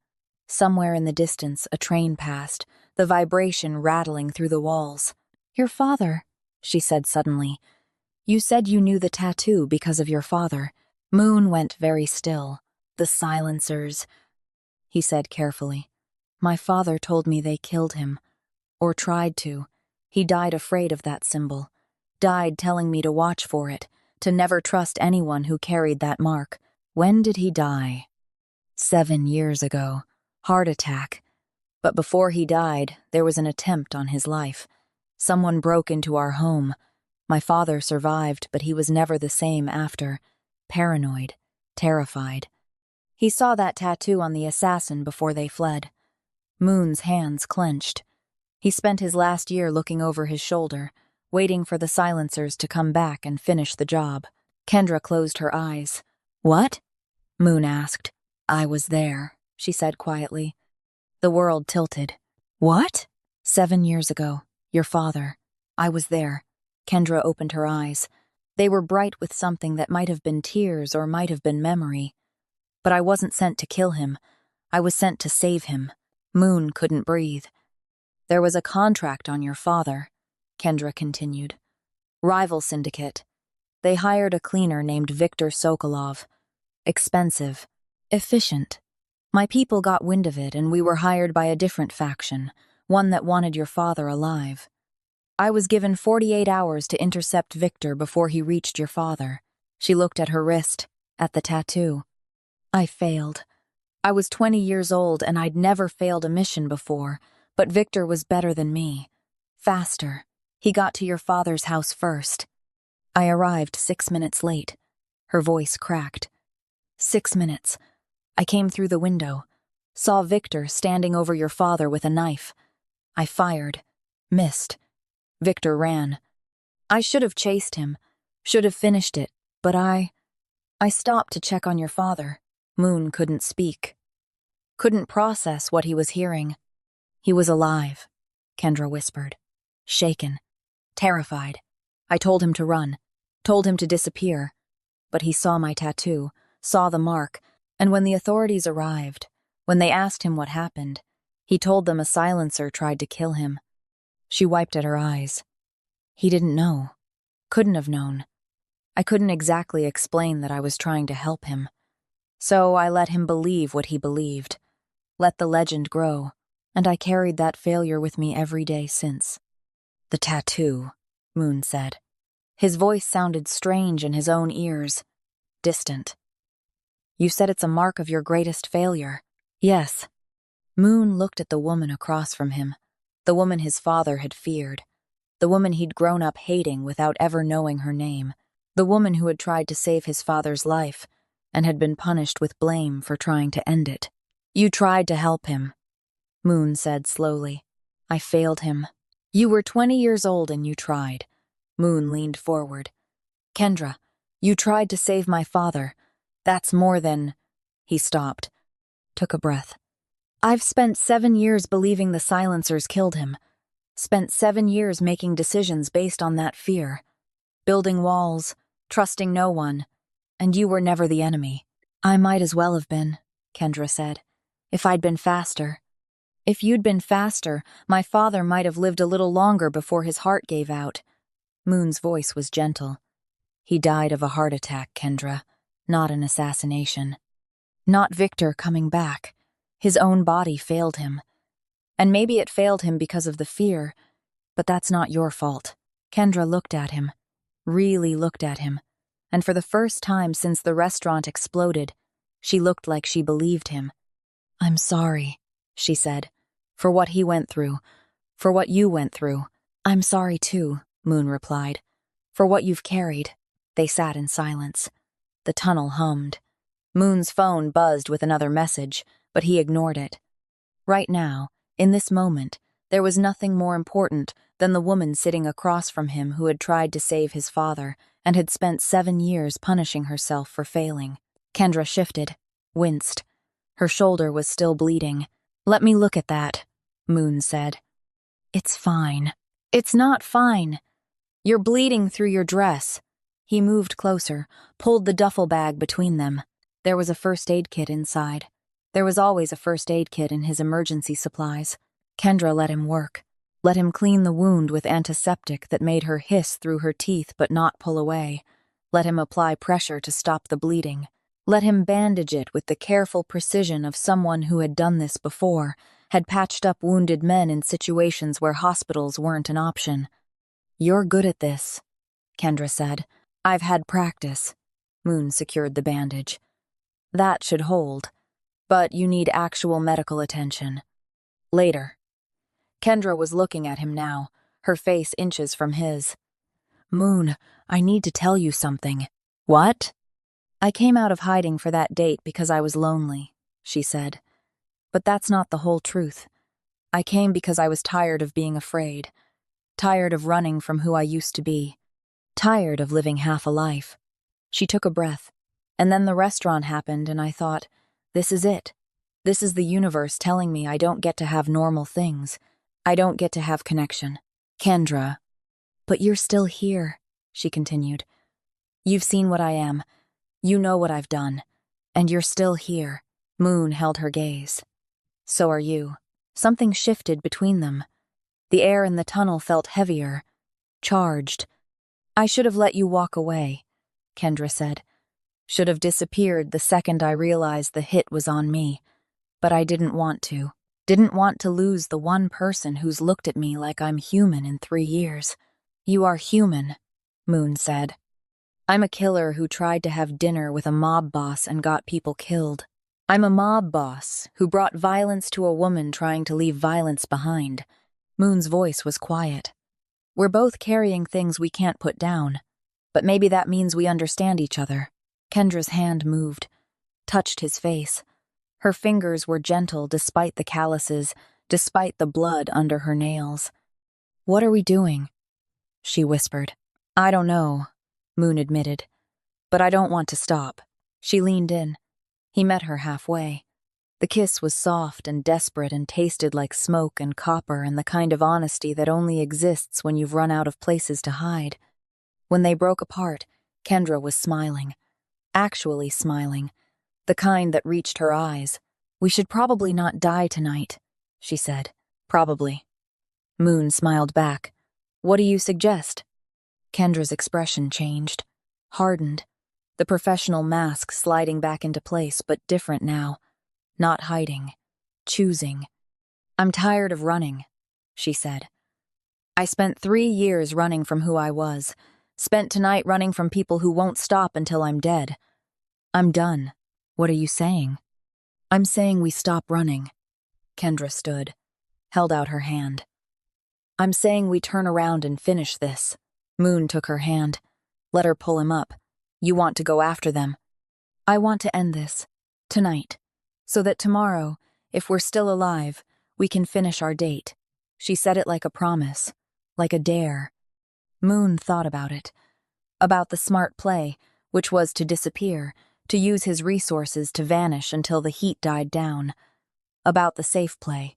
Somewhere in the distance, a train passed, the vibration rattling through the walls. "Your father," she said suddenly. "You said you knew the tattoo because of your father." Moon went very still. "The silencers," he said carefully. "My father told me they killed him. Or tried to. He died afraid of that symbol. Died telling me to watch for it, to never trust anyone who carried that mark." "When did he die?" 7 years ago. Heart attack. But before he died, there was an attempt on his life. Someone broke into our home. My father survived, but he was never the same after. Paranoid. Terrified. He saw that tattoo on the assassin before they fled." Moon's hands clenched. He spent his last year looking over his shoulder, waiting for the silencers to come back and finish the job. Kendra closed her eyes. "What?" Moon asked. "I was there," she said quietly. The world tilted. "What?" 7 years ago. Your father. I was there." Kendra opened her eyes. They were bright with something that might have been tears or might have been memory. "But I wasn't sent to kill him. I was sent to save him." Moon couldn't breathe. "There was a contract on your father," Kendra continued. "Rival syndicate. They hired a cleaner named Viktor Sokolov. Expensive. Efficient. My people got wind of it, and we were hired by a different faction, one that wanted your father alive. I was given 48 hours to intercept Viktor before he reached your father." She looked at her wrist, at the tattoo. "I failed. I was 20 years old, and I'd never failed a mission before, but Viktor was better than me. Faster. He got to your father's house first. I arrived 6 minutes late." Her voice cracked. 6 minutes. I came through the window. Saw Viktor standing over your father with a knife. I fired. Missed. Viktor ran. I should have chased him. Should have finished it. But I stopped to check on your father." Moon couldn't speak. Couldn't process what he was hearing. "He was alive," Kendra whispered. Shaken. Terrified. I told him to run. Told him to disappear. But he saw my tattoo. Saw the mark. And when the authorities arrived, when they asked him what happened, he told them a silencer tried to kill him. She wiped at her eyes. He didn't know. Couldn't have known. I couldn't exactly explain that I was trying to help him. So I let him believe what he believed. Let the legend grow. And I carried that failure with me every day since." "The tattoo," Moon said. His voice sounded strange in his own ears. Distant. "You said it's a mark of your greatest failure." "Yes." Moon looked at the woman across from him, the woman his father had feared, the woman he'd grown up hating without ever knowing her name, the woman who had tried to save his father's life and had been punished with blame for trying to end it. "You tried to help him," Moon said slowly. "I failed him." "You were 20 years old and you tried." Moon leaned forward. "Kendra, you tried to save my father. That's more than—" He stopped. Took a breath. "I've spent 7 years believing the silencers killed him. Spent 7 years making decisions based on that fear. Building walls, trusting no one. And you were never the enemy." "I might as well have been," Kendra said. "If I'd been faster. If you'd been faster, my father might have lived a little longer before his heart gave out." Moon's voice was gentle. "He died of a heart attack, Kendra, not an assassination. Not Viktor coming back. His own body failed him. And maybe it failed him because of the fear, but that's not your fault." Kendra looked at him, really looked at him, and for the first time since the restaurant exploded, she looked like she believed him. "I'm sorry," she said, "for what he went through, for what you went through." "I'm sorry too," Moon replied, "for what you've carried." They sat in silence. The tunnel hummed. Moon's phone buzzed with another message, but he ignored it. Right now, in this moment, there was nothing more important than the woman sitting across from him who had tried to save his father and had spent 7 years punishing herself for failing. Kendra shifted, winced. Her shoulder was still bleeding. "Let me look at that," Moon said. "It's fine." "It's not fine. You're bleeding through your dress." He moved closer, pulled the duffel bag between them. There was a first aid kit inside. There was always a first aid kit in his emergency supplies. Kendra let him work, let him clean the wound with antiseptic that made her hiss through her teeth but not pull away, let him apply pressure to stop the bleeding, let him bandage it with the careful precision of someone who had done this before, had patched up wounded men in situations where hospitals weren't an option. "You're good at this," Kendra said. "I've had practice." Moon secured the bandage. "That should hold. But you need actual medical attention. Later." Kendra was looking at him now, her face inches from his. "Moon, I need to tell you something." "What?" "I came out of hiding for that date because I was lonely," she said. "But that's not the whole truth. I came because I was tired of being afraid, tired of running from who I used to be, tired of living half a life." She took a breath, and then the restaurant happened and I thought, this is it. This is the universe telling me I don't get to have normal things. I don't get to have connection. "Kendra." "But you're still here," she continued. "You've seen what I am. You know what I've done. And you're still here." Moon held her gaze. "So are you." Something shifted between them. The air in the tunnel felt heavier, charged. "I should have let you walk away," Kendra said. "Should have disappeared the second I realized the hit was on me. But I didn't want to. Didn't want to lose the one person who's looked at me like I'm human in 3 years." "You are human," Moon said. "I'm a killer who tried to have dinner with a mob boss and got people killed. I'm a mob boss who brought violence to a woman trying to leave violence behind." Moon's voice was quiet. "We're both carrying things we can't put down. But maybe that means we understand each other." Kendra's hand moved, touched his face. Her fingers were gentle despite the calluses, despite the blood under her nails. "What are we doing?" she whispered. "I don't know," Moon admitted. "But I don't want to stop." She leaned in. He met her halfway. The kiss was soft and desperate and tasted like smoke and copper and the kind of honesty that only exists when you've run out of places to hide. When they broke apart, Kendra was smiling. Actually smiling. The kind that reached her eyes. "We should probably not die tonight," she said. "Probably." Moon smiled back. "What do you suggest?" Kendra's expression changed, hardened. The professional mask sliding back into place, but different now. Not hiding. Choosing. "I'm tired of running," she said. "I spent 3 years running from who I was. Spent tonight running from people who won't stop until I'm dead. I'm done." "What are you saying?" "I'm saying we stop running." Kendra stood, held out her hand. "I'm saying we turn around and finish this." Moon took her hand, let her pull him up. "You want to go after them." "I want to end this. Tonight. So that tomorrow, if we're still alive, we can finish our date." She said it like a promise, like a dare. Moon thought about it. About the smart play, which was to disappear, to use his resources to vanish until the heat died down. About the safe play.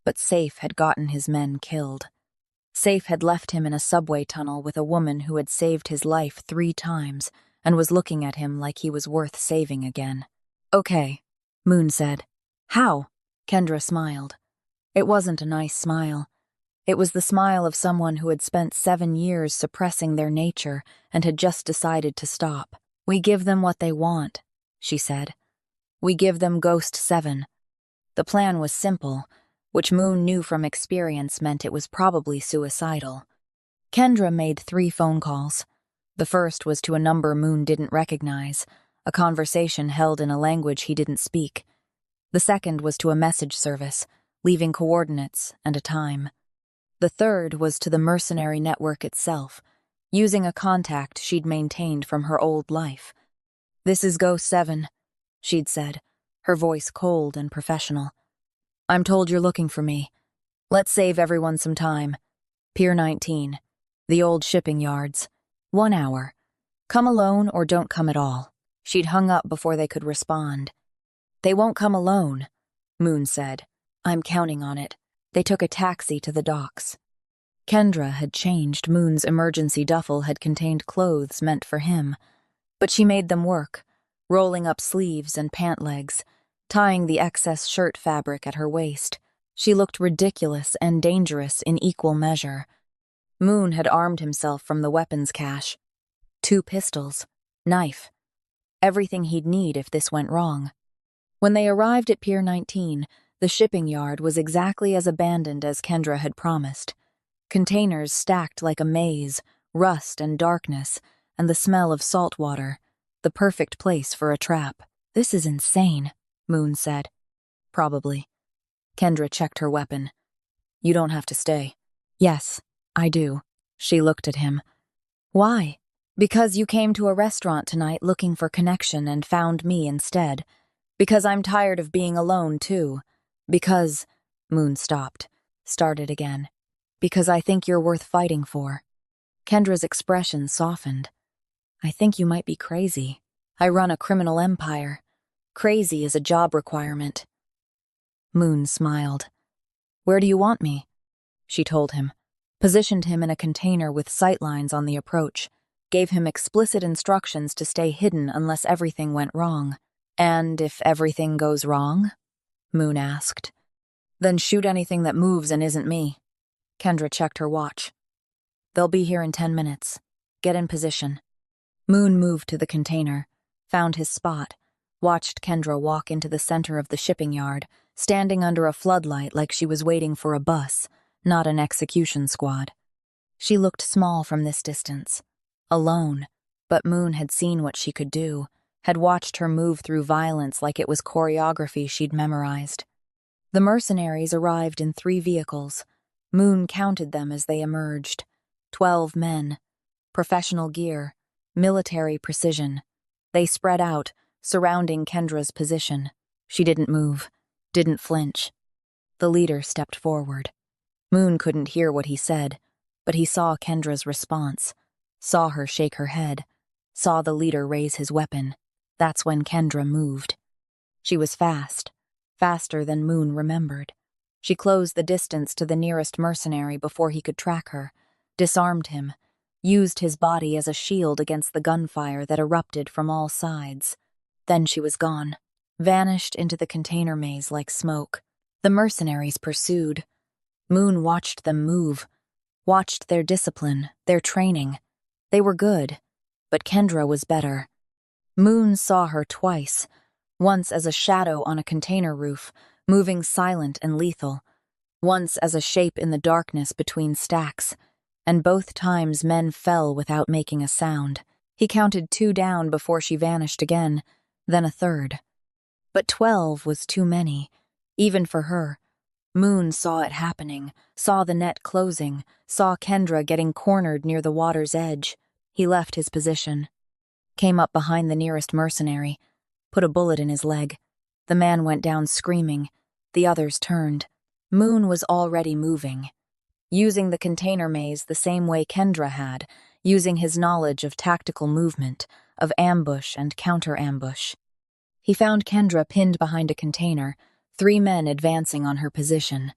But Safe had gotten his men killed. Safe had left him in a subway tunnel with a woman who had saved his life 3 times and was looking at him like he was worth saving again. "Okay," Moon said. "How?" Kendra smiled. It wasn't a nice smile. It was the smile of someone who had spent 7 years suppressing their nature and had just decided to stop. "We give them what they want," she said. "We give them Ghost 7. The plan was simple, which Moon knew from experience meant it was probably suicidal. Kendra made 3 phone calls. The first was to a number Moon didn't recognize, a conversation held in a language he didn't speak. The second was to a message service, leaving coordinates and a time. The third was to the mercenary network itself, using a contact she'd maintained from her old life. "This is Go 7, she'd said, her voice cold and professional. "I'm told you're looking for me. Let's save everyone some time. Pier 19, the old shipping yards. 1 hour. Come alone or don't come at all." She'd hung up before they could respond. "They won't come alone," Moon said. "I'm counting on it." They took a taxi to the docks. Kendra had changed. Moon's emergency duffel had contained clothes meant for him, but she made them work, rolling up sleeves and pant legs, tying the excess shirt fabric at her waist. She looked ridiculous and dangerous in equal measure. Moon had armed himself from the weapons cache. 2 pistols, knife, everything he'd need if this went wrong. When they arrived at Pier 19, the shipping yard was exactly as abandoned as Kendra had promised. Containers stacked like a maze, rust and darkness, and the smell of salt water, the perfect place for a trap. "This is insane," Moon said. "Probably." Kendra checked her weapon. "You don't have to stay." "Yes, I do." She looked at him. "Why?" "Because you came to a restaurant tonight looking for connection and found me instead. Because I'm tired of being alone, too. Because—" Moon stopped, started again. "Because I think you're worth fighting for." Kendra's expression softened. "I think you might be crazy. I run a criminal empire. Crazy is a job requirement." Moon smiled. "Where do you want me?" She told him, positioned him in a container with sightlines on the approach, gave him explicit instructions to stay hidden unless everything went wrong. "And if everything goes wrong?" Moon asked. "Then shoot anything that moves and isn't me." Kendra checked her watch. "They'll be here in 10 minutes. Get in position." Moon moved to the container, found his spot, watched Kendra walk into the center of the shipping yard, standing under a floodlight like she was waiting for a bus, not an execution squad. She looked small from this distance, alone, but Moon had seen what she could do, had watched her move through violence like it was choreography she'd memorized. The mercenaries arrived in 3 vehicles. Moon counted them as they emerged. 12 men. Professional gear. Military precision. They spread out, surrounding Kendra's position. She didn't move, didn't flinch. The leader stepped forward. Moon couldn't hear what he said, but he saw Kendra's response, saw her shake her head, saw the leader raise his weapon. That's when Kendra moved. She was fast, faster than Moon remembered. She closed the distance to the nearest mercenary before he could track her, disarmed him, used his body as a shield against the gunfire that erupted from all sides. Then she was gone, vanished into the container maze like smoke. The mercenaries pursued. Moon watched them move, watched their discipline, their training. They were good, but Kendra was better. Moon saw her twice, once as a shadow on a container roof, moving silent and lethal, once as a shape in the darkness between stacks, and both times men fell without making a sound. He counted 2 down before she vanished again, then a third. But 12 was too many, even for her. Moon saw it happening, saw the net closing, saw Kendra getting cornered near the water's edge. He left his position, came up behind the nearest mercenary, put a bullet in his leg. The man went down screaming. The others turned. Moon was already moving, using the container maze the same way Kendra had, using his knowledge of tactical movement, of ambush and counter-ambush. He found Kendra pinned behind a container, 3 men advancing on her position.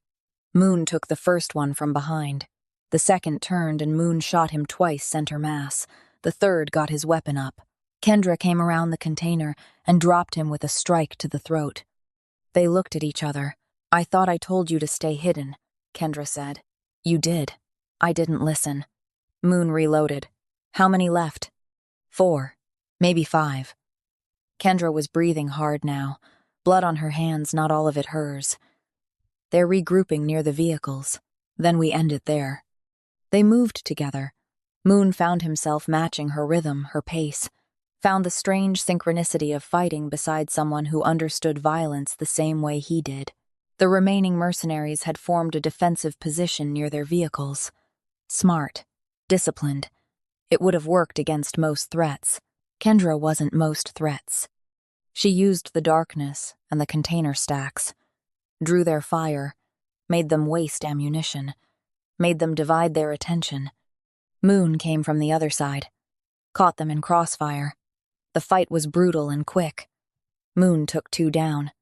Moon took the first one from behind. The second turned and Moon shot him twice center mass. The third got his weapon up. Kendra came around the container and dropped him with a strike to the throat. They looked at each other. "I thought I told you to stay hidden," Kendra said. "You did. I didn't listen." Moon reloaded. "How many left?" 4, maybe 5. Kendra was breathing hard now, blood on her hands, not all of it hers. "They're regrouping near the vehicles. Then we end it there." They moved together. Moon found himself matching her rhythm, her pace, found the strange synchronicity of fighting beside someone who understood violence the same way he did. The remaining mercenaries had formed a defensive position near their vehicles. Smart, disciplined. It would have worked against most threats. Kendra wasn't most threats. She used the darkness and the container stacks, drew their fire, made them waste ammunition, made them divide their attention. Moon came from the other side, caught them in crossfire. The fight was brutal and quick. Moon took 2 down.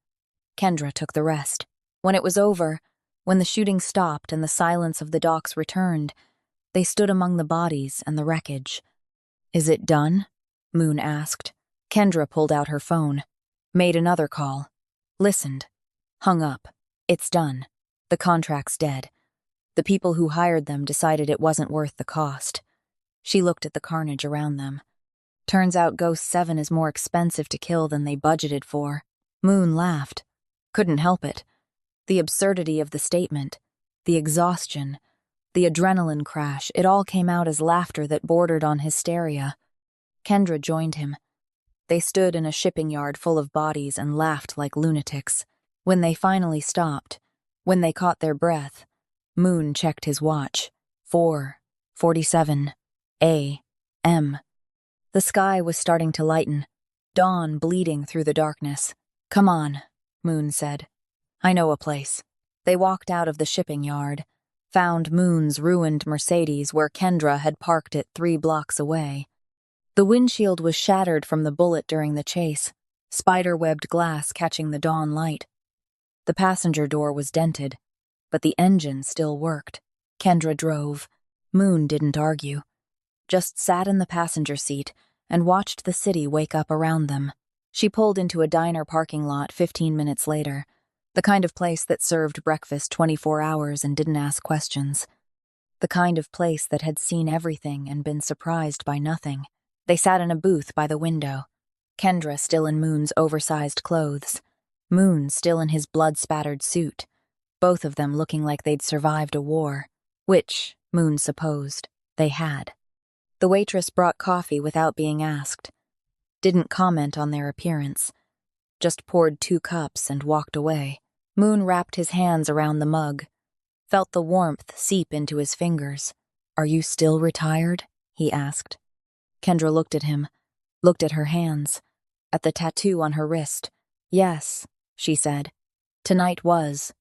Kendra took the rest. When it was over, when the shooting stopped and the silence of the docks returned, they stood among the bodies and the wreckage. "Is it done?" Moon asked. Kendra pulled out her phone, made another call, listened, hung up. "It's done. The contract's dead. The people who hired them decided it wasn't worth the cost." She looked at the carnage around them. "Turns out Ghost 7 is more expensive to kill than they budgeted for." Moon laughed. Couldn't help it. The absurdity of the statement, the exhaustion, the adrenaline crash, it all came out as laughter that bordered on hysteria. Kendra joined him. They stood in a shipping yard full of bodies and laughed like lunatics. When they finally stopped, when they caught their breath, Moon checked his watch. 4:47 a.m. The sky was starting to lighten, dawn bleeding through the darkness. "Come on," Moon said. "I know a place." They walked out of the shipping yard, found Moon's ruined Mercedes where Kendra had parked it 3 blocks away. The windshield was shattered from the bullet during the chase, spider-webbed glass catching the dawn light. The passenger door was dented, but the engine still worked. Kendra drove. Moon didn't argue, just sat in the passenger seat and watched the city wake up around them. She pulled into a diner parking lot 15 minutes later, the kind of place that served breakfast 24 hours and didn't ask questions. The kind of place that had seen everything and been surprised by nothing. They sat in a booth by the window, Kendra still in Moon's oversized clothes, Moon still in his blood-spattered suit, both of them looking like they'd survived a war, which, Moon supposed, they had. The waitress brought coffee without being asked, didn't comment on their appearance, just poured 2 cups and walked away. Moon wrapped his hands around the mug, felt the warmth seep into his fingers. "Are you still retired?" he asked. Kendra looked at him, looked at her hands, at the tattoo on her wrist. "Yes," she said. "Tonight was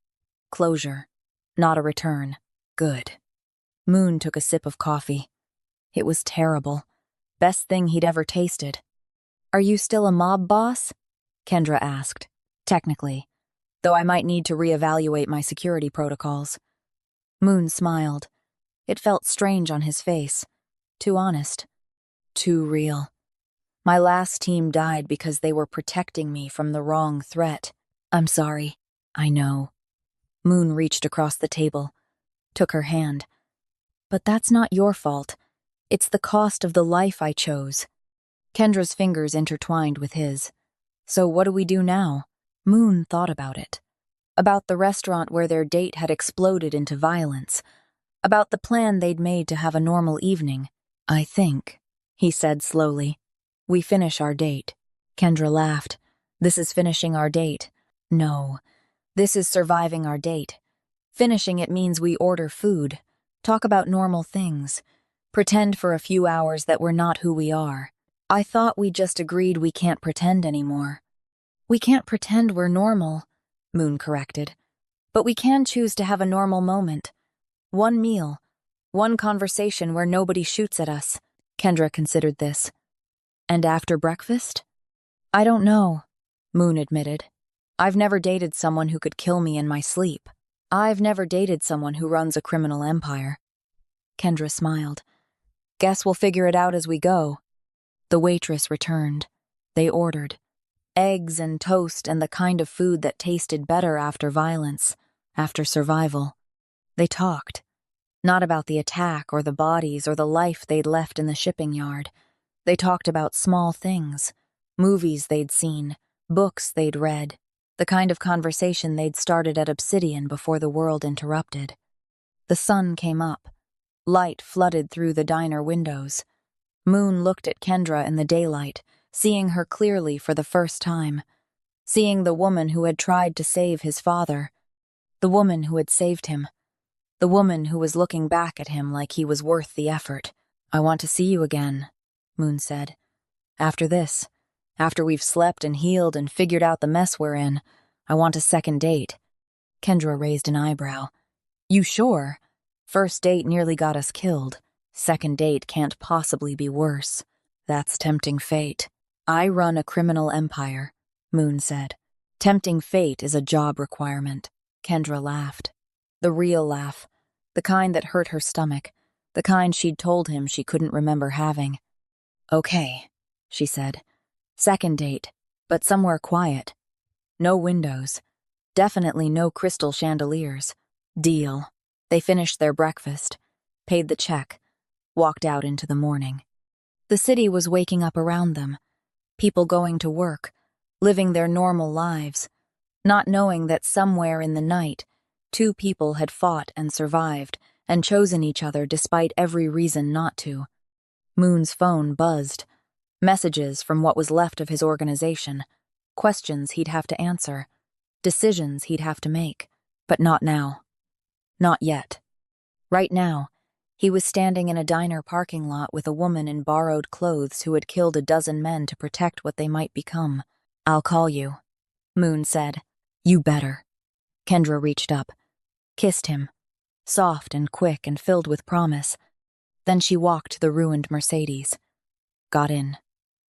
closure, not a return." "Good." Moon took a sip of coffee. It was terrible. Best thing he'd ever tasted. "Are you still a mob boss?" Kendra asked. "Technically, though I might need to reevaluate my security protocols." Moon smiled. It felt strange on his face. Too honest. Too real. "My last team died because they were protecting me from the wrong threat." "I'm sorry." "I know." Moon reached across the table, took her hand. "But that's not your fault. It's the cost of the life I chose." Kendra's fingers intertwined with his. "So what do we do now?" Moon thought about it. About the restaurant where their date had exploded into violence. About the plan they'd made to have a normal evening. "I think," he said slowly, "we finish our date." Kendra laughed. "This is finishing our date." "No, this is surviving our date. Finishing it means we order food, talk about normal things, pretend for a few hours that we're not who we are." "I thought we just agreed we can't pretend anymore." "We can't pretend we're normal," Moon corrected. "But we can choose to have a normal moment. One meal, one conversation where nobody shoots at us." Kendra considered this. "And after breakfast?" "I don't know," Moon admitted. "I've never dated someone who could kill me in my sleep. I've never dated someone who runs a criminal empire." Kendra smiled. "Guess we'll figure it out as we go." The waitress returned. They ordered eggs and toast and the kind of food that tasted better after violence, after survival. They talked. Not about the attack or the bodies or the life they'd left in the shipping yard. They talked about small things, movies they'd seen, books they'd read, the kind of conversation they'd started at Obsidian before the world interrupted. The sun came up. Light flooded through the diner windows. Moon looked at Kendra in the daylight, seeing her clearly for the first time. Seeing the woman who had tried to save his father. The woman who had saved him. The woman who was looking back at him like he was worth the effort. "I want to see you again," Moon said. "After this. After we've slept and healed and figured out the mess we're in. I want a second date." Kendra raised an eyebrow. "You sure? First date nearly got us killed. Second date can't possibly be worse. That's tempting fate." "I run a criminal empire," Moon said. "Tempting fate is a job requirement." Kendra laughed. The real laugh. The kind that hurt her stomach. The kind she'd told him she couldn't remember having. "Okay," she said. "Second date, but somewhere quiet. No windows. Definitely no crystal chandeliers. Deal." They finished their breakfast, paid the check, walked out into the morning. The city was waking up around them. People going to work, living their normal lives, not knowing that somewhere in the night, two people had fought and survived and chosen each other despite every reason not to. Moon's phone buzzed. Messages from what was left of his organization. Questions he'd have to answer. Decisions he'd have to make. But not now. Not yet. Right now, he was standing in a diner parking lot with a woman in borrowed clothes who had killed a dozen men to protect what they might become. "I'll call you," Moon said. "You better." Kendra reached up, kissed him, soft and quick and filled with promise. Then she walked to the ruined Mercedes, got in,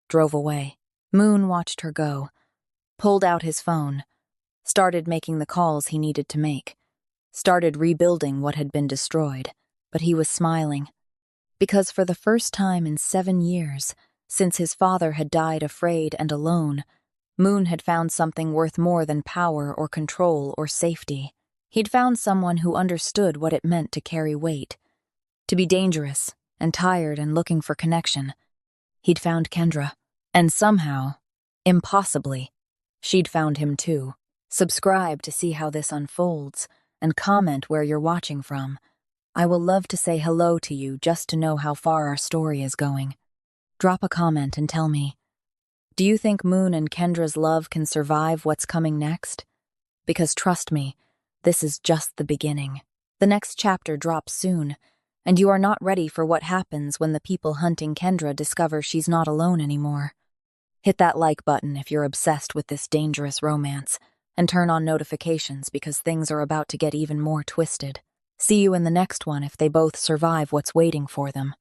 drove away. Moon watched her go, pulled out his phone, started making the calls he needed to make, started rebuilding what had been destroyed, but he was smiling. Because for the first time in 7 years, since his father had died afraid and alone, Moon had found something worth more than power or control or safety. He'd found someone who understood what it meant to carry weight, to be dangerous and tired and looking for connection. He'd found Kendra, and somehow, impossibly, she'd found him too. Subscribe to see how this unfolds, and comment where you're watching from. I will love to say hello to you just to know how far our story is going. Drop a comment and tell me, do you think Moon and Kendra's love can survive what's coming next? Because trust me, this is just the beginning. The next chapter drops soon, and you are not ready for what happens when the people hunting Kendra discover she's not alone anymore. Hit that like button if you're obsessed with this dangerous romance, and turn on notifications because things are about to get even more twisted. See you in the next one if they both survive what's waiting for them.